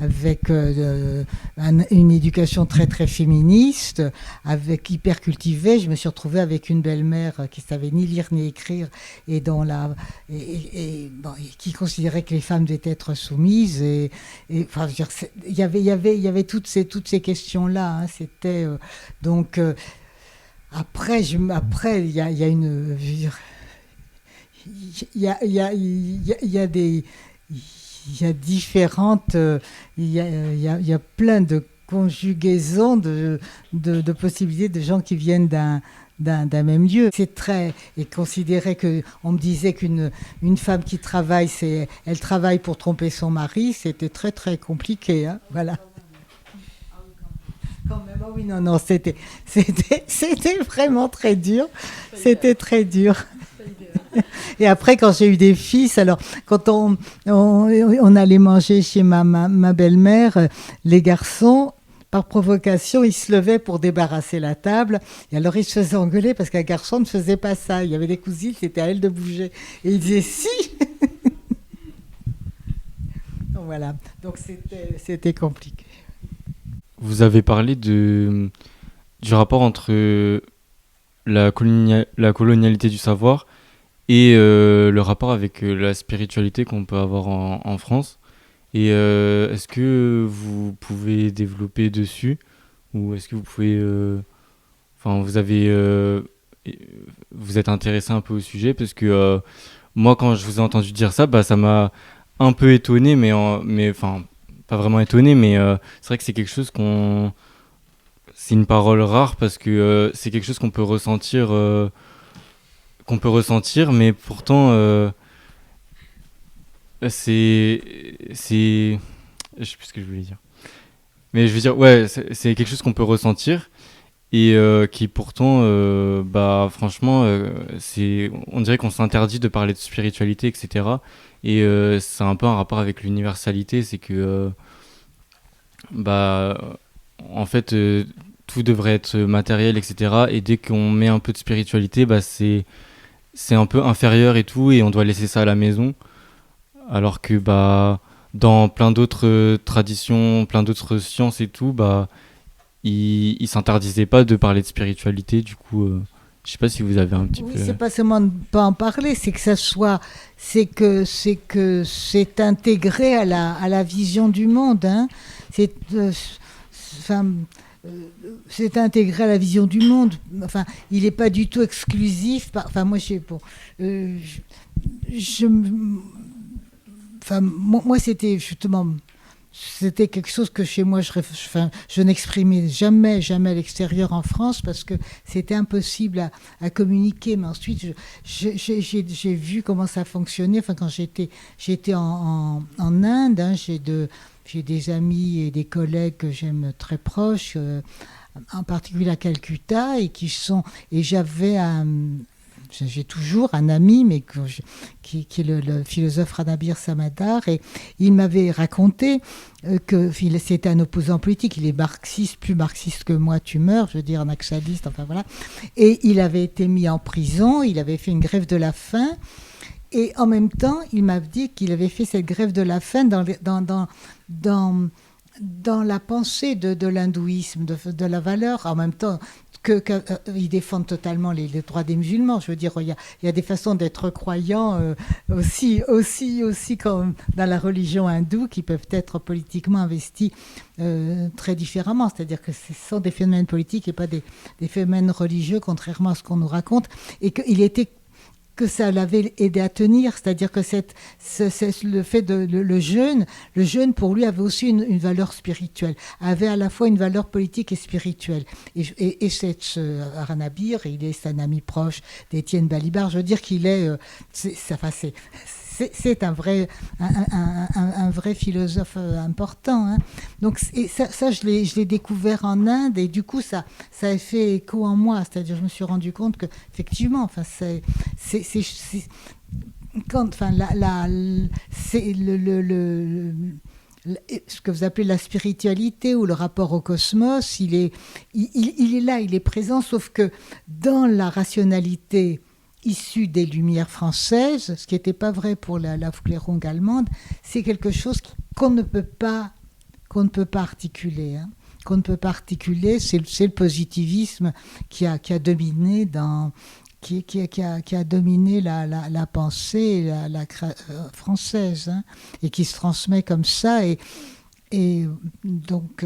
S2: avec une éducation très très féministe, avec hyper cultivée. Je me suis retrouvée avec une belle-mère qui savait ni lire ni écrire et dont et qui considérait que les femmes devaient être soumises enfin, je veux dire, il y avait toutes ces questions-là, hein. C'était donc après il y a une, je veux dire, il y a des, il y a différentes, il y a plein de conjugaisons de possibilités de gens qui viennent d'un même lieu. C'est très, et considérer que, on me disait qu'une femme qui travaille, elle travaille pour tromper son mari, c'était très très compliqué, hein, voilà. Quand même, oui, non, c'était vraiment très dur. C'était très dur. Et après, quand j'ai eu des fils, alors quand on allait manger chez ma belle-mère, les garçons, par provocation, ils se levaient pour débarrasser la table. Et alors, ils se faisaient engueuler parce qu'un garçon ne faisait pas ça. Il y avait des cousines, c'était à elle de bouger. Et ils disaient si. Donc, voilà. Donc, c'était compliqué.
S5: Vous avez parlé du rapport entre la colonialité du savoir et le rapport avec la spiritualité qu'on peut avoir en France. Et est-ce que vous pouvez développer dessus, ou est-ce que vous pouvez... Enfin, vous êtes intéressé un peu au sujet, parce que moi, quand je vous ai entendu dire ça, ça m'a un peu étonné, mais enfin, pas vraiment étonné, mais c'est vrai que c'est quelque chose c'est une parole rare, parce que c'est quelque chose qu'on peut ressentir, mais pourtant... je sais plus ce que je voulais dire. Mais je veux dire, ouais, c'est quelque chose qu'on peut ressentir et qui pourtant, franchement, on dirait qu'on s'interdit de parler de spiritualité, etc. Et c'est un peu un rapport avec l'universalité, c'est que, en fait, tout devrait être matériel, etc. Et dès qu'on met un peu de spiritualité, c'est un peu inférieur et tout, et on doit laisser ça à la maison. Alors que dans plein d'autres traditions, plein d'autres sciences et tout, ils s'interdisaient pas de parler de spiritualité. Du coup, je sais pas si vous avez un petit peu...
S2: C'est pas seulement de pas en parler, c'est que c'est intégré à la vision du monde, hein. C'est intégré à la vision du monde. Enfin, il n'est pas du tout exclusif. Enfin, moi, moi, c'était justement, c'était quelque chose que chez moi, je n'exprimais jamais à l'extérieur en France, parce que c'était impossible à communiquer. Mais ensuite, j'ai vu comment ça fonctionnait. Enfin, quand j'étais en Inde, hein, j'ai des amis et des collègues que j'aime très proches, en particulier à Calcutta, j'ai toujours un ami, mais qui est le philosophe Ranabir Samadar, et il m'avait raconté que c'était un opposant politique. Il est marxiste, plus marxiste que moi, tu meurs, je veux dire, naxaliste, enfin voilà. Et il avait été mis en prison, il avait fait une grève de la faim, et en même temps, il m'a dit qu'il avait fait cette grève de la faim dans la pensée de l'hindouisme, de la valeur, en même temps qu'ils défendent totalement les droits des musulmans. Je veux dire, il y a des façons d'être croyants aussi comme dans la religion hindoue, qui peuvent être politiquement investis très différemment. C'est-à-dire que ce sont des phénomènes politiques et pas des phénomènes religieux, contrairement à ce qu'on nous raconte. Et que ça l'avait aidé à tenir, c'est-à-dire que le fait le jeûne pour lui avait aussi une valeur spirituelle, avait à la fois une valeur politique et spirituelle. Et c'est Ranabir, il est un ami proche d'Étienne Balibar. Je veux dire qu'il est, c'est un vrai philosophe important, hein. Donc ça je l'ai découvert en Inde, et du coup ça a fait écho en moi. C'est-à-dire, je me suis rendu compte que effectivement, enfin c'est quand, enfin c'est ce que vous appelez la spiritualité ou le rapport au cosmos, il est là, il est présent, sauf que dans la rationalité issue des Lumières françaises, ce qui n'était pas vrai pour l'Aufklärung allemande, c'est quelque chose qu'on ne peut pas articuler. Hein. Qu'on ne peut pas articuler, c'est le positivisme qui a dominé qui a dominé la pensée française, hein, et qui se transmet comme ça. Et donc,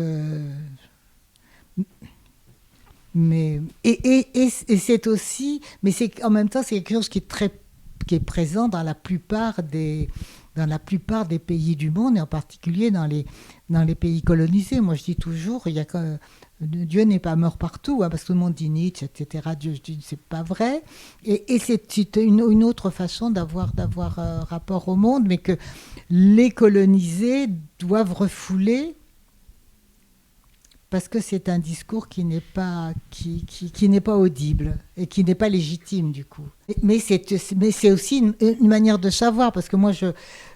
S2: c'est aussi, mais en même temps, c'est quelque chose qui est présent dans la plupart des pays du monde, et en particulier dans les pays colonisés. Moi, je dis toujours, Dieu n'est pas mort partout, hein, parce que tout le monde dit Nietzsche, etc. Dieu, je dis, c'est pas vrai. Et c'est une autre façon d'avoir rapport au monde, mais que les colonisés doivent refouler, parce que c'est un discours qui n'est pas audible et qui n'est pas légitime du coup. Mais c'est aussi une manière de savoir, parce que moi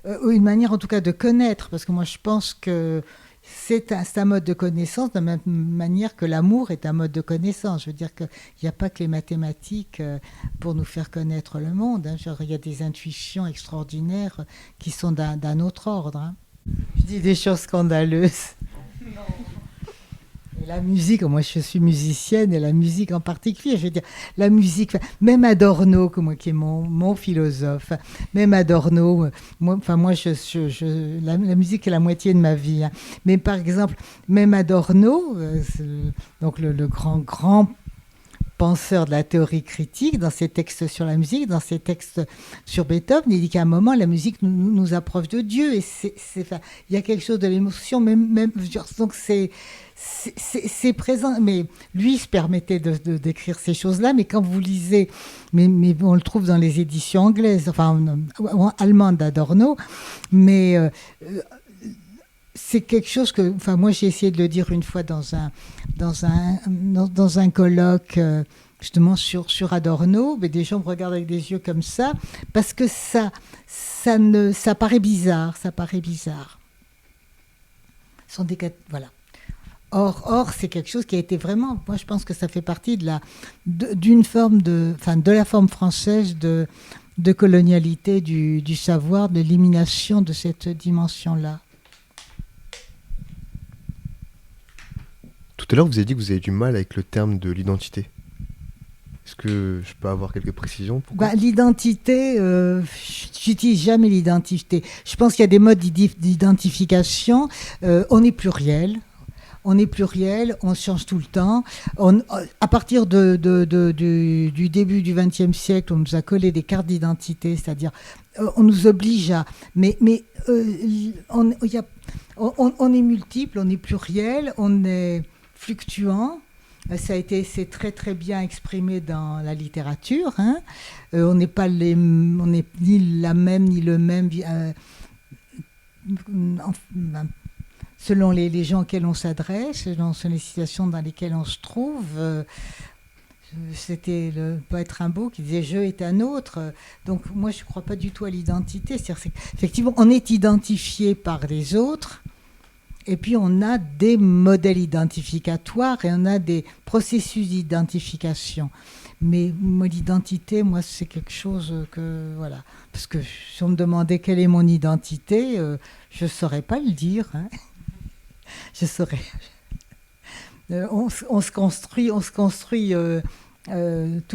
S2: une manière en tout cas de connaître, parce que moi je pense que c'est un mode de connaissance de la même manière que l'amour est un mode de connaissance. Je veux dire qu'il n'y a pas que les mathématiques pour nous faire connaître le monde. Hein. Genre, il y a des intuitions extraordinaires qui sont d'un autre ordre. Hein. Je dis des choses scandaleuses. Non. Et la musique, moi je suis musicienne, et la musique en particulier, je veux dire, la musique, même Adorno, qui est mon philosophe, même Adorno, moi la musique est la moitié de ma vie, hein. Mais par exemple, même Adorno, donc le grand penseur de la théorie critique, dans ses textes sur la musique, dans ses textes sur Beethoven, il dit qu'à un moment, la musique nous approche de Dieu, et il y a quelque chose de l'émotion, même donc c'est présent, mais lui se permettait d'écrire ces choses-là, mais quand vous lisez, mais on le trouve dans les éditions anglaises, enfin allemandes d'Adorno, mais c'est quelque chose que, enfin moi j'ai essayé de le dire une fois dans un colloque justement sur Adorno, mais des gens me regardent avec des yeux comme ça, parce que ça paraît bizarre, voilà. Or, c'est quelque chose qui a été vraiment, moi je pense que ça fait partie d'une forme de la forme française de colonialité du savoir, de l'élimination de cette dimension-là.
S9: Tout à l'heure, vous avez dit que vous avez du mal avec le terme de l'identité. Est-ce que je peux avoir quelques précisions?
S2: L'identité, j'utilise jamais l'identité. Je pense qu'il y a des modes d'identification. On est pluriel. On change tout le temps. À partir du début du XXe siècle, on nous a collé des cartes d'identité, c'est-à-dire on nous oblige à... Mais on est multiple, on est pluriel, on est fluctuant. C'est très très bien exprimé dans la littérature. Hein. On n'est ni la même ni le même... selon les gens auxquels on s'adresse, selon les situations dans lesquelles on se trouve. C'était le poète Rimbaud qui disait « je est un autre ». Donc moi, je ne crois pas du tout à l'identité. Effectivement, on est identifié par les autres, et puis on a des modèles identificatoires et on a des processus d'identification. Mais l'identité, moi, c'est quelque chose que... Voilà. Parce que si on me demandait quelle est mon identité, je ne saurais pas le dire, hein. Je saurais. On se construit tout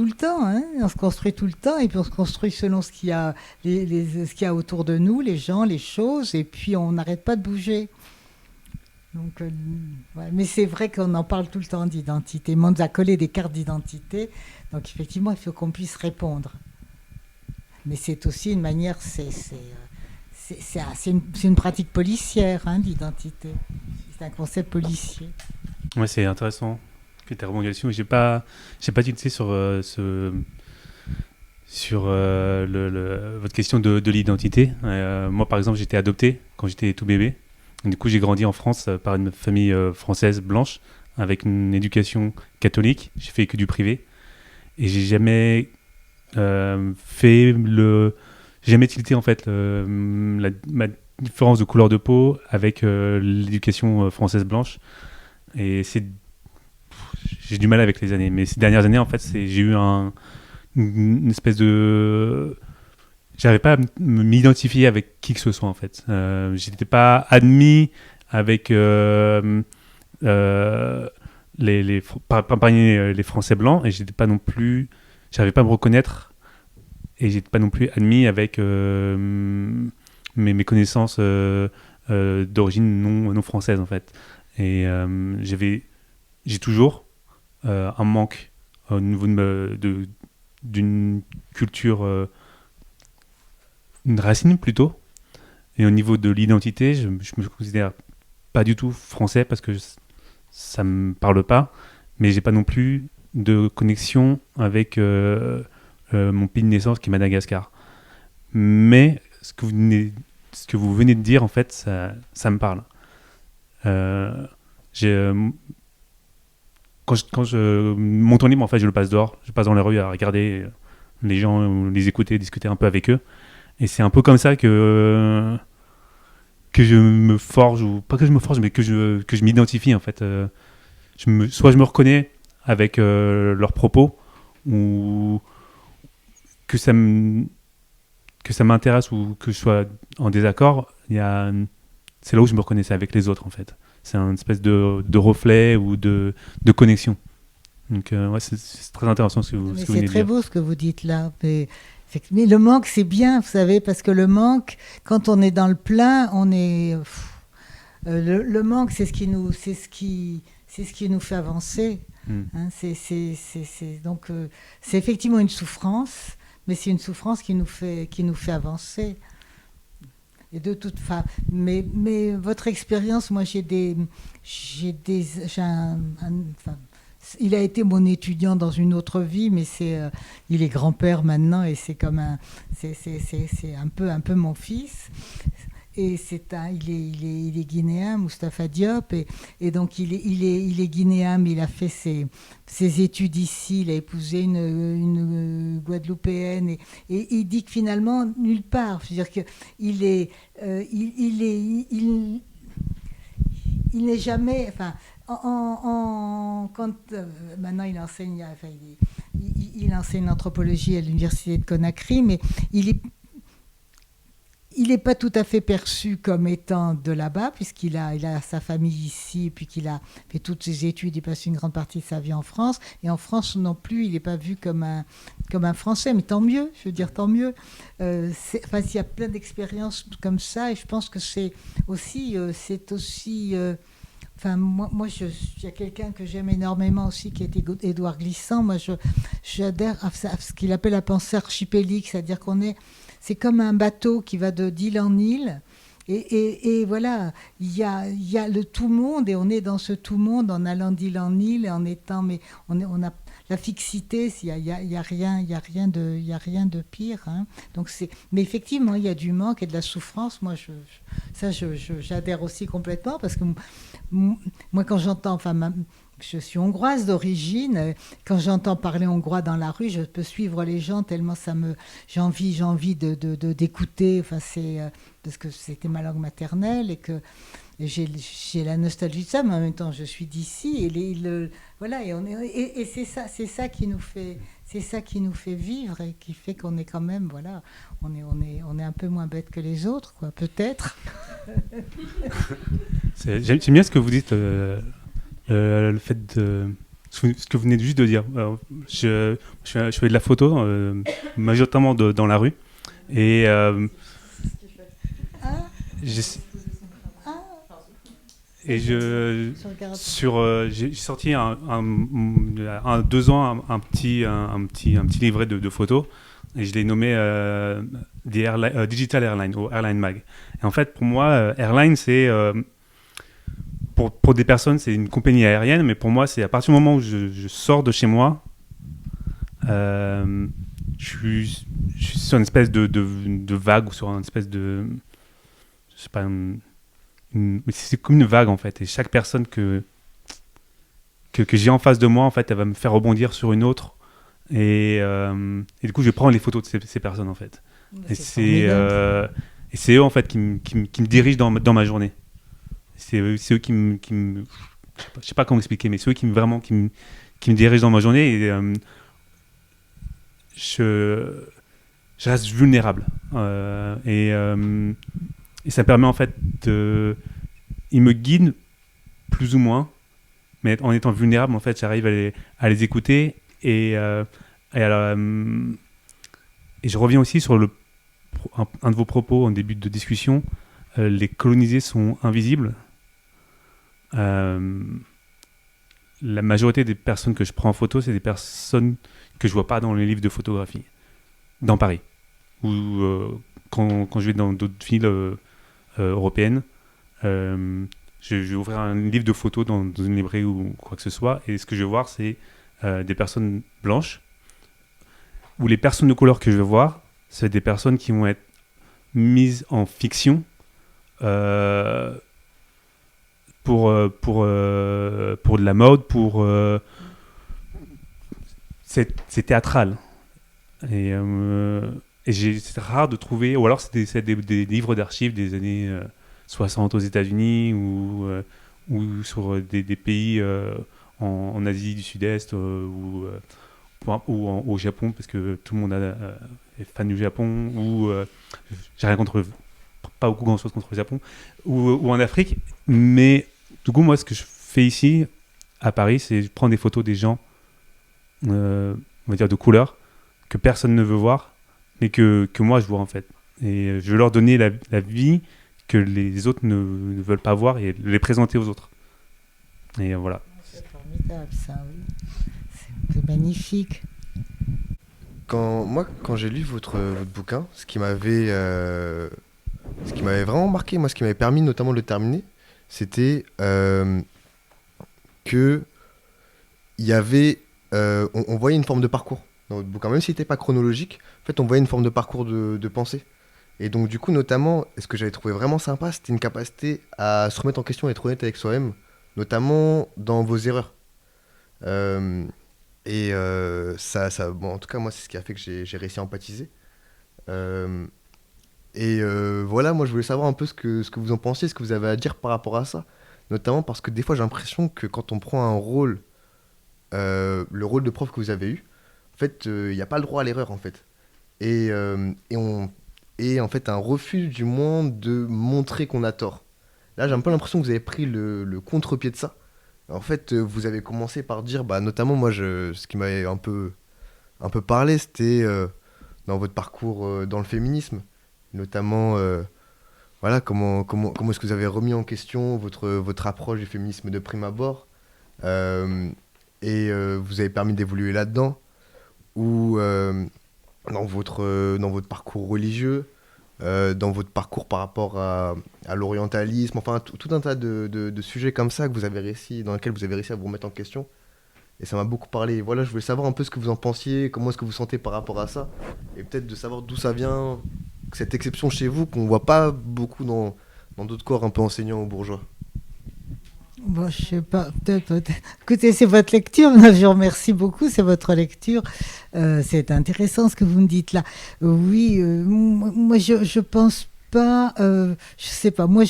S2: le temps, hein. On se construit tout le temps, et puis on se construit selon ce qu'il y a, ce qu'il y a autour de nous, les gens, les choses, et puis on n'arrête pas de bouger. Donc, ouais. Mais c'est vrai qu'on en parle tout le temps d'identité. On nous a collé des cartes d'identité, donc effectivement, il faut qu'on puisse répondre. Mais c'est aussi une manière, c'est une pratique policière, hein, l'identité. C'est un concept policier.
S4: Ouais, c'est intéressant que tu as rebondi là-dessus. J'ai pas tilté sur votre question de l'identité. Moi, par exemple, j'étais adopté quand j'étais tout bébé. Du coup, j'ai grandi en France par une famille française blanche avec une éducation catholique. J'ai fait que du privé et j'ai jamais jamais tilté en fait différence de couleur de peau avec l'éducation française blanche. Et j'ai du mal avec les années. Mais ces dernières années, en fait, j'ai eu une espèce de... J'arrivais pas à m'identifier avec qui que ce soit, en fait. J'étais pas admis avec les Français blancs, et j'étais pas non plus... J'arrivais pas à me reconnaître, et j'étais pas non plus admis avec mes connaissances d'origine non française, en fait. Et j'ai toujours un manque au niveau d'une culture, une racine plutôt. Et au niveau de l'identité, je me considère pas du tout français parce que ça me parle pas, mais j'ai pas non plus de connexion avec mon pays de naissance qui est Madagascar. Mais ce que vous venez de dire, en fait, ça me parle. Quand mon temps libre, en fait, je le passe dehors. Je passe dans les rues à regarder les gens, les écouter, discuter un peu avec eux. Et c'est un peu comme ça que je me forge, ou pas que je me forge, mais que je m'identifie, en fait. Soit je me reconnais avec leurs propos, ou que ça m'intéresse, ou que je sois en désaccord. C'est là où je me reconnaissais avec les autres, en fait. C'est une espèce de reflet ou de connexion. Donc, ouais, c'est très intéressant ce que vous venez de dire.
S2: C'est très beau ce que vous dites là. Mais le manque, c'est bien, vous savez, parce que le manque, quand on est dans le plein, on est... le manque, c'est ce qui nous fait avancer. Hein, donc, c'est effectivement une souffrance, mais c'est une souffrance qui nous fait avancer. Et mais votre expérience, moi il a été mon étudiant dans une autre vie, mais il est grand-père maintenant, et c'est un peu mon fils. Et il est guinéen, Moustapha Diop, et donc il est guinéen, mais il a fait ses études ici, il a épousé une Guadeloupéenne, et il dit que finalement nulle part, c'est-à-dire que il n'est jamais, enfin, maintenant il enseigne, il enseigne l'anthropologie à l'université de Conakry, mais il n'est pas tout à fait perçu comme étant de là-bas, puisqu'il a sa famille ici, puis qu'il a fait toutes ses études, il passe une grande partie de sa vie en France. Et en France non plus, il n'est pas vu comme un Français, mais tant mieux, je veux dire, tant mieux. Il y a plein d'expériences comme ça, et je pense que c'est aussi moi, il y a quelqu'un que j'aime énormément aussi, qui est Édouard Glissant. Moi, j'adhère à ce qu'il appelle la pensée archipélique, c'est-à-dire c'est comme un bateau qui va d'île en île. Et voilà, il y a le tout-monde, et on est dans ce tout-monde en allant d'île en île, et en étant... Mais on a la fixité, il y a rien de pire. Hein. Donc mais effectivement, il y a du manque et de la souffrance. Moi, j'adhère aussi complètement, parce que moi, quand j'entends... Je suis hongroise d'origine. Quand j'entends parler hongrois dans la rue, je peux suivre les gens tellement j'ai envie d'écouter. Parce que c'était ma langue maternelle, et que j'ai la nostalgie de ça, mais en même temps, je suis d'ici. Et c'est ça qui nous fait vivre, et qui fait qu'on est quand même, voilà, on est un peu moins bête que les autres, quoi, peut-être.
S4: J'aime bien ce que vous dites. Le fait de ce que vous venez juste de dire. Je fais de la photo majoritairement dans la rue, et j'ai sorti un 2 ans un petit livret de photos, et je l'ai nommé Digital Airline, ou Airline Mag. Et en fait, pour moi, Airline, c'est pour des personnes, c'est une compagnie aérienne, mais pour moi, c'est à partir du moment où je sors de chez moi, je suis sur une espèce de vague, ou sur une espèce de... Je sais pas, c'est comme une vague, en fait. Et chaque personne que j'ai en face de moi, en fait, elle va me faire rebondir sur une autre. Et du coup, je prends les photos de ces personnes, en fait. Et Et c'est eux, en fait, qui me dirigent dans ma journée. C'est eux qui me je sais pas comment expliquer, mais c'est eux qui me dirigent dans ma journée. Et je reste vulnérable. Et ça permet, en fait, ils me guident plus ou moins, mais en étant vulnérable, en fait, j'arrive à les écouter. Et je reviens aussi sur un de vos propos en début de discussion. Les colonisés sont invisibles. La majorité des personnes que je prends en photo, c'est des personnes que je vois pas dans les livres de photographie, dans Paris. Ou quand je vais dans d'autres villes européennes, je vais ouvrir un livre de photos dans une librairie ou quoi que ce soit, et ce que je vais voir, c'est des personnes blanches, ou les personnes de couleur que je vais voir, c'est des personnes qui vont être mises en fiction pour de la mode, c'est théâtral. Et c'est rare de trouver, ou alors c'est des livres d'archives des années 60 aux États-Unis ou sur des pays en Asie du Sud-Est ou au Japon, parce que tout le monde est fan du Japon, ou j'ai rien contre, pas beaucoup grand chose contre le Japon, ou en Afrique. Mais du coup, moi, ce que je fais ici à Paris, c'est je prends des photos des gens, on va dire de couleur, que personne ne veut voir, mais que moi je vois, en fait. Et je veux leur donner la vie que les autres ne veulent pas voir et les présenter aux autres. Et voilà.
S2: C'est formidable, ça, oui. C'est magnifique.
S9: Quand j'ai lu votre bouquin, ce qui m'avait vraiment marqué, moi, ce qui m'avait permis notamment de le terminer, c'était que il y avait, on voyait une forme de parcours dans votre bouquin, même si c'était pas chronologique. En fait, on voyait une forme de parcours de pensée. Et donc, du coup, notamment, ce que j'avais trouvé vraiment sympa, c'était une capacité à se remettre en question et être honnête avec soi-même, notamment dans vos erreurs. Bon, en tout cas, moi, c'est ce qui a fait que j'ai réussi à empathiser. Voilà, moi, je voulais savoir un peu ce que vous en pensez, ce que vous avez à dire par rapport à ça. Notamment parce que des fois, j'ai l'impression que quand on prend un rôle, le rôle de prof que vous avez eu, en fait, il n'y a pas le droit à l'erreur, en fait. Et en fait, un refus, du moins, de montrer qu'on a tort. Là, j'ai un peu l'impression que vous avez pris le contre-pied de ça. En fait, vous avez commencé par dire, notamment, moi, ce qui m'avait un peu parlé, c'était dans votre parcours dans le féminisme. Notamment, voilà, comment est-ce que vous avez remis en question votre approche du féminisme de prime abord. Vous avez permis d'évoluer là-dedans. Ou dans votre parcours religieux, dans votre parcours par rapport à l'orientalisme, enfin tout un tas de sujets comme ça dans lesquels vous avez réussi à vous remettre en question. Et ça m'a beaucoup parlé. Voilà, je voulais savoir un peu ce que vous en pensiez, comment est-ce que vous sentez par rapport à ça, et peut-être de savoir d'où ça vient, cette exception chez vous qu'on voit pas beaucoup dans d'autres corps un peu enseignants ou bourgeois.
S2: Bon, je sais pas, peut-être. Écoutez, c'est votre lecture, je vous remercie beaucoup, c'est votre lecture. C'est intéressant ce que vous me dites là. Oui, moi je pense pas, je sais pas, moi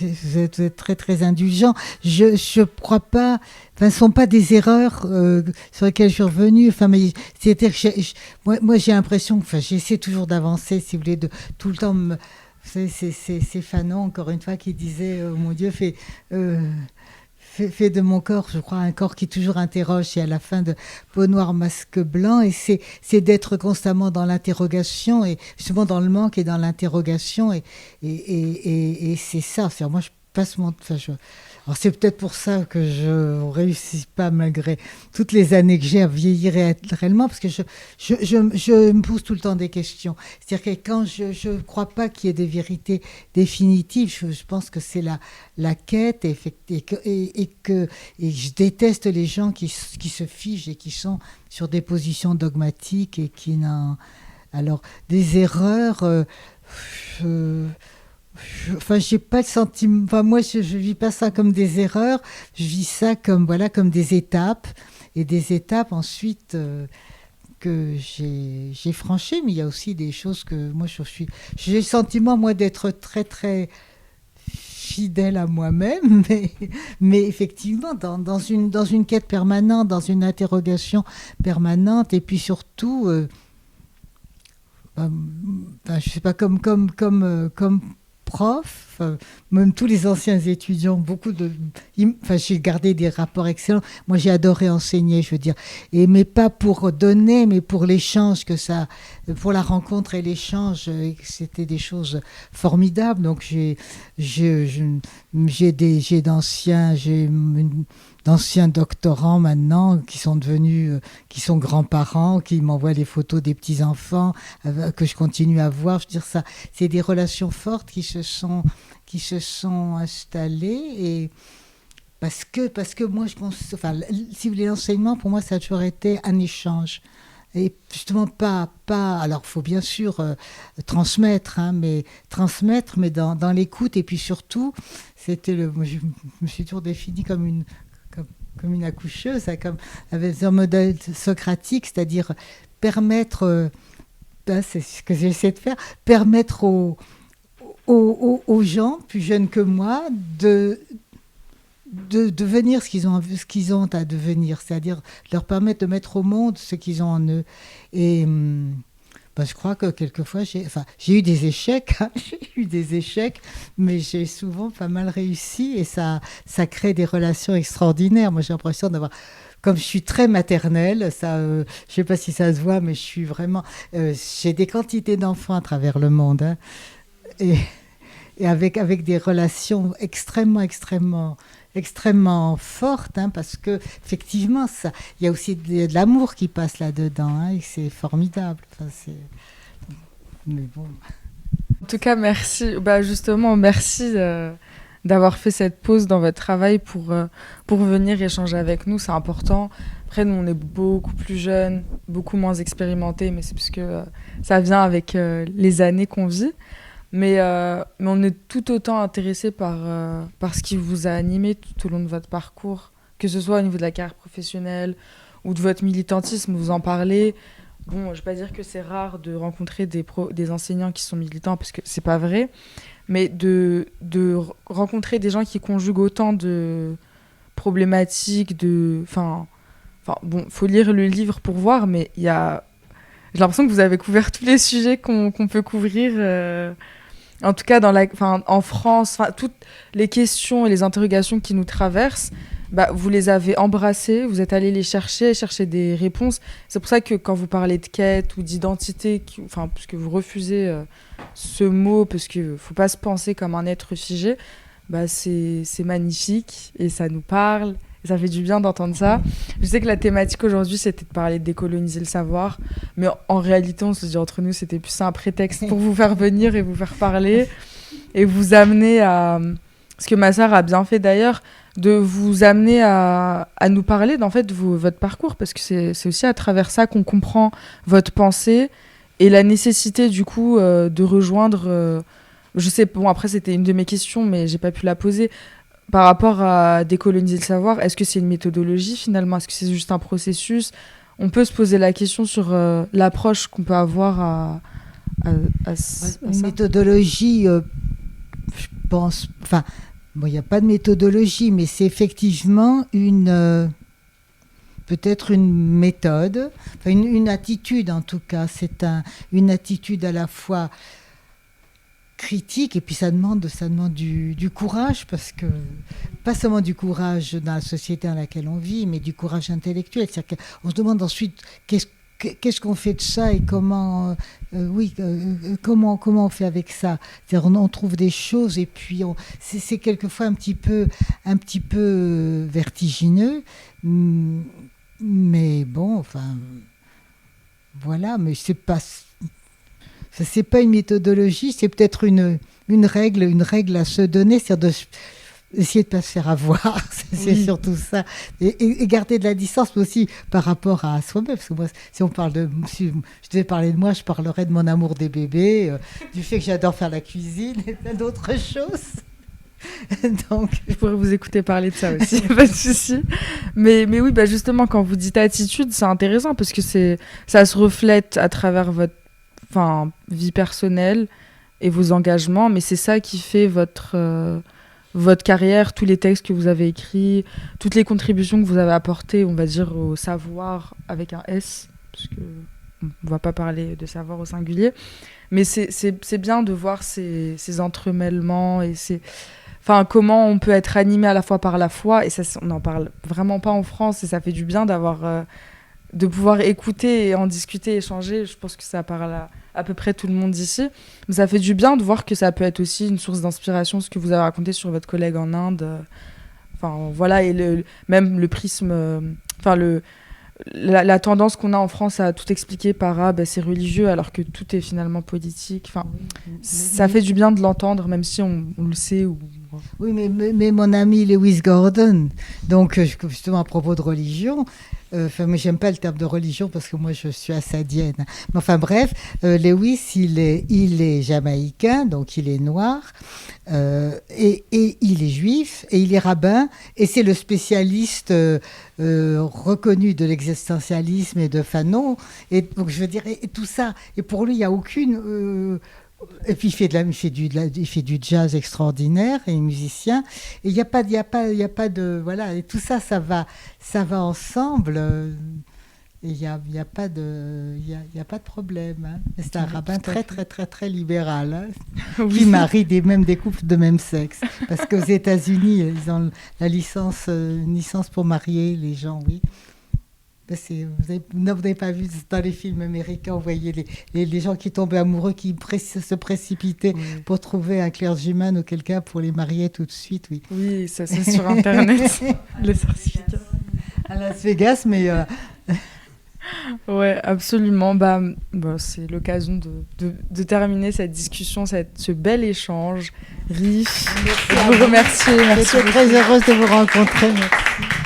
S2: vous êtes très très indulgent. Je crois pas, ce sont pas des erreurs sur lesquelles je suis revenue. Mais c'est-à-dire que moi j'ai l'impression, j'essaie toujours d'avancer, si vous voulez, de tout le temps me... C'est Fanon, encore une fois, qui disait oh mon Dieu, fais de mon corps, je crois, un corps qui toujours interroge. Et à la fin de Peau noire, masque blanc, et c'est d'être constamment dans l'interrogation, et justement dans le manque et dans l'interrogation. Et c'est ça. Moi, je passe mon... Alors c'est peut-être pour ça que je ne réussis pas, malgré toutes les années que j'ai, à vieillir réellement, parce que je me pose tout le temps des questions. C'est-à-dire que quand je ne crois pas qu'il y ait des vérités définitives, je pense que c'est la quête, et je déteste les gens qui se figent et qui sont sur des positions dogmatiques et qui n'ont... Alors, des erreurs... j'ai pas le sentiment. Moi, je vis pas ça comme des erreurs. Je vis ça comme des étapes, et des étapes ensuite j'ai franchies, mais il y a aussi des choses que moi j'ai le sentiment moi d'être très très fidèle à moi-même, mais effectivement dans une quête permanente, dans une interrogation permanente, et puis surtout, je sais pas, comme prof, même tous les anciens étudiants, j'ai gardé des rapports excellents. Moi, j'ai adoré enseigner, je veux dire, mais pas pour donner, mais pour l'échange pour la rencontre et l'échange, c'était des choses formidables. Donc, j'ai d'anciens doctorants maintenant qui sont devenus, qui sont grands-parents, qui m'envoient les photos des petits-enfants que je continue à voir. Je veux dire, ça, c'est des relations fortes qui se sont installées, et parce que moi, si vous voulez, l'enseignement, pour moi, ça a toujours été un échange. Et justement, alors il faut bien sûr transmettre, mais dans l'écoute, et puis surtout, je me suis toujours définie comme une accoucheuse, avec un modèle socratique, c'est-à-dire permettre, c'est ce que j'essaie de faire, permettre aux gens plus jeunes que moi de devenir ce qu'ils ont à devenir, c'est-à-dire leur permettre de mettre au monde ce qu'ils ont en eux. Et je crois que quelquefois, j'ai eu des échecs, mais j'ai souvent pas mal réussi, et ça crée des relations extraordinaires. Moi, j'ai l'impression d'avoir... Comme je suis très maternelle, je sais pas si ça se voit, mais je suis vraiment... j'ai des quantités d'enfants à travers le monde, hein, et avec des relations extrêmement fortes, hein, parce que effectivement, il y a aussi de l'amour qui passe là-dedans, hein, et c'est formidable. Mais bon.
S1: En tout cas, merci. Justement, merci d'avoir fait cette pause dans votre travail pour venir échanger avec nous. C'est important. Après, nous, on est beaucoup plus jeunes, beaucoup moins expérimentés, mais c'est parce que ça vient avec les années qu'on vit. Mais on est tout autant intéressés par ce qui vous a animé tout au long de votre parcours, que ce soit au niveau de la carrière professionnelle ou de votre militantisme, vous en parlez. Bon, je ne vais pas dire que c'est rare de rencontrer des enseignants qui sont militants, parce que ce n'est pas vrai, mais de rencontrer des gens qui conjuguent autant de problématiques, bon, faut lire le livre pour voir, mais j'ai l'impression que vous avez couvert tous les sujets qu'on peut couvrir. En tout cas, en France, toutes les questions et les interrogations qui nous traversent, vous les avez embrassées, vous êtes allés les chercher des réponses. C'est pour ça que quand vous parlez de quête ou d'identité, puisque vous refusez ce mot, parce qu'il ne faut pas se penser comme un être figé, c'est magnifique et ça nous parle. Ça fait du bien d'entendre ça. Je sais que la thématique aujourd'hui, c'était de parler de décoloniser le savoir. Mais en réalité, on se dit entre nous, c'était plus un prétexte pour vous faire venir et vous faire parler. Et vous amener à... Ce que ma sœur a bien fait d'ailleurs, de vous amener à nous parler d'en fait, votre parcours. Parce que c'est aussi à travers ça qu'on comprend votre pensée et la nécessité du coup de rejoindre... je sais, bon après c'était une de mes questions, mais j'ai pas pu la poser. Par rapport à décoloniser le savoir, est-ce que c'est une méthodologie finalement ? Est-ce que c'est juste un processus ? On peut se poser la question sur l'approche qu'on peut avoir à
S2: une méthodologie, je pense... il n'y a pas de méthodologie, mais c'est effectivement peut-être une méthode, une attitude en tout cas. C'est une attitude à la fois critique, et puis ça demande du courage, parce que pas seulement du courage dans la société dans laquelle on vit, mais du courage intellectuel. C'est-à-dire qu'on se demande ensuite qu'est-ce qu'on fait de ça, et comment on fait avec ça. C'est-à-dire on trouve des choses, et puis c'est quelquefois un petit peu vertigineux, mais bon, voilà, mais c'est pas une méthodologie, c'est peut-être une règle à se donner, c'est-à-dire d'essayer de ne pas se faire avoir, c'est surtout ça. Et garder de la distance, mais aussi par rapport à soi-même. Parce que moi, si je devais parler de moi, je parlerais de mon amour des bébés, du fait que j'adore faire la cuisine et plein d'autres choses. Donc,
S1: Je pourrais vous écouter parler de ça aussi, pas de souci. Mais oui, bah justement, quand vous dites attitude, c'est intéressant parce que ça se reflète à travers votre vie personnelle et vos engagements, mais c'est ça qui fait votre carrière, tous les textes que vous avez écrits, toutes les contributions que vous avez apportées, on va dire, au savoir avec un S, parce que on va pas parler de savoir au singulier, mais c'est bien de voir ces entremêlements et comment on peut être animé à la fois par la foi, et ça, on n'en parle vraiment pas en France, et ça fait du bien de pouvoir écouter et en discuter, échanger. Je pense que ça parle à peu près tout le monde ici. Mais ça fait du bien de voir que ça peut être aussi une source d'inspiration, ce que vous avez raconté sur votre collègue en Inde. Voilà, et même le prisme... la tendance qu'on a en France à tout expliquer par c'est religieux, alors que tout est finalement politique. Ça fait du bien de l'entendre, même si on le sait.
S2: Oui, mais mon ami Lewis Gordon, donc justement à propos de religion, mais j'aime pas le terme de religion parce que moi je suis assadienne. Mais enfin bref, Lewis il est jamaïcain, donc il est noir, et il est juif, et il est rabbin, et c'est le spécialiste reconnu de l'existentialisme et de Fanon, et donc je veux dire, et tout ça, et pour lui il n'y a aucune... et puis il fait du jazz extraordinaire et musicien, et il y a pas de voilà, et tout ça va ensemble, et il y a pas de problème, hein. C'est un rabbin très très très très libéral, hein, qui marie même des couples de même sexe, parce qu'aux États-Unis ils ont une licence pour marier les gens, oui. Vous n'avez pas vu dans les films américains, vous voyez les gens qui tombaient amoureux, qui se précipitaient pour trouver un clergyman ou quelqu'un pour les marier tout de suite, oui.
S1: Oui, ça c'est sur Internet, les certificats.
S2: À Las Vegas, mais...
S1: Ouais, absolument. C'est l'occasion de terminer cette discussion, ce bel échange riche.
S2: Merci
S1: je vous remercie.
S2: J'étais très heureuse de vous rencontrer. Merci.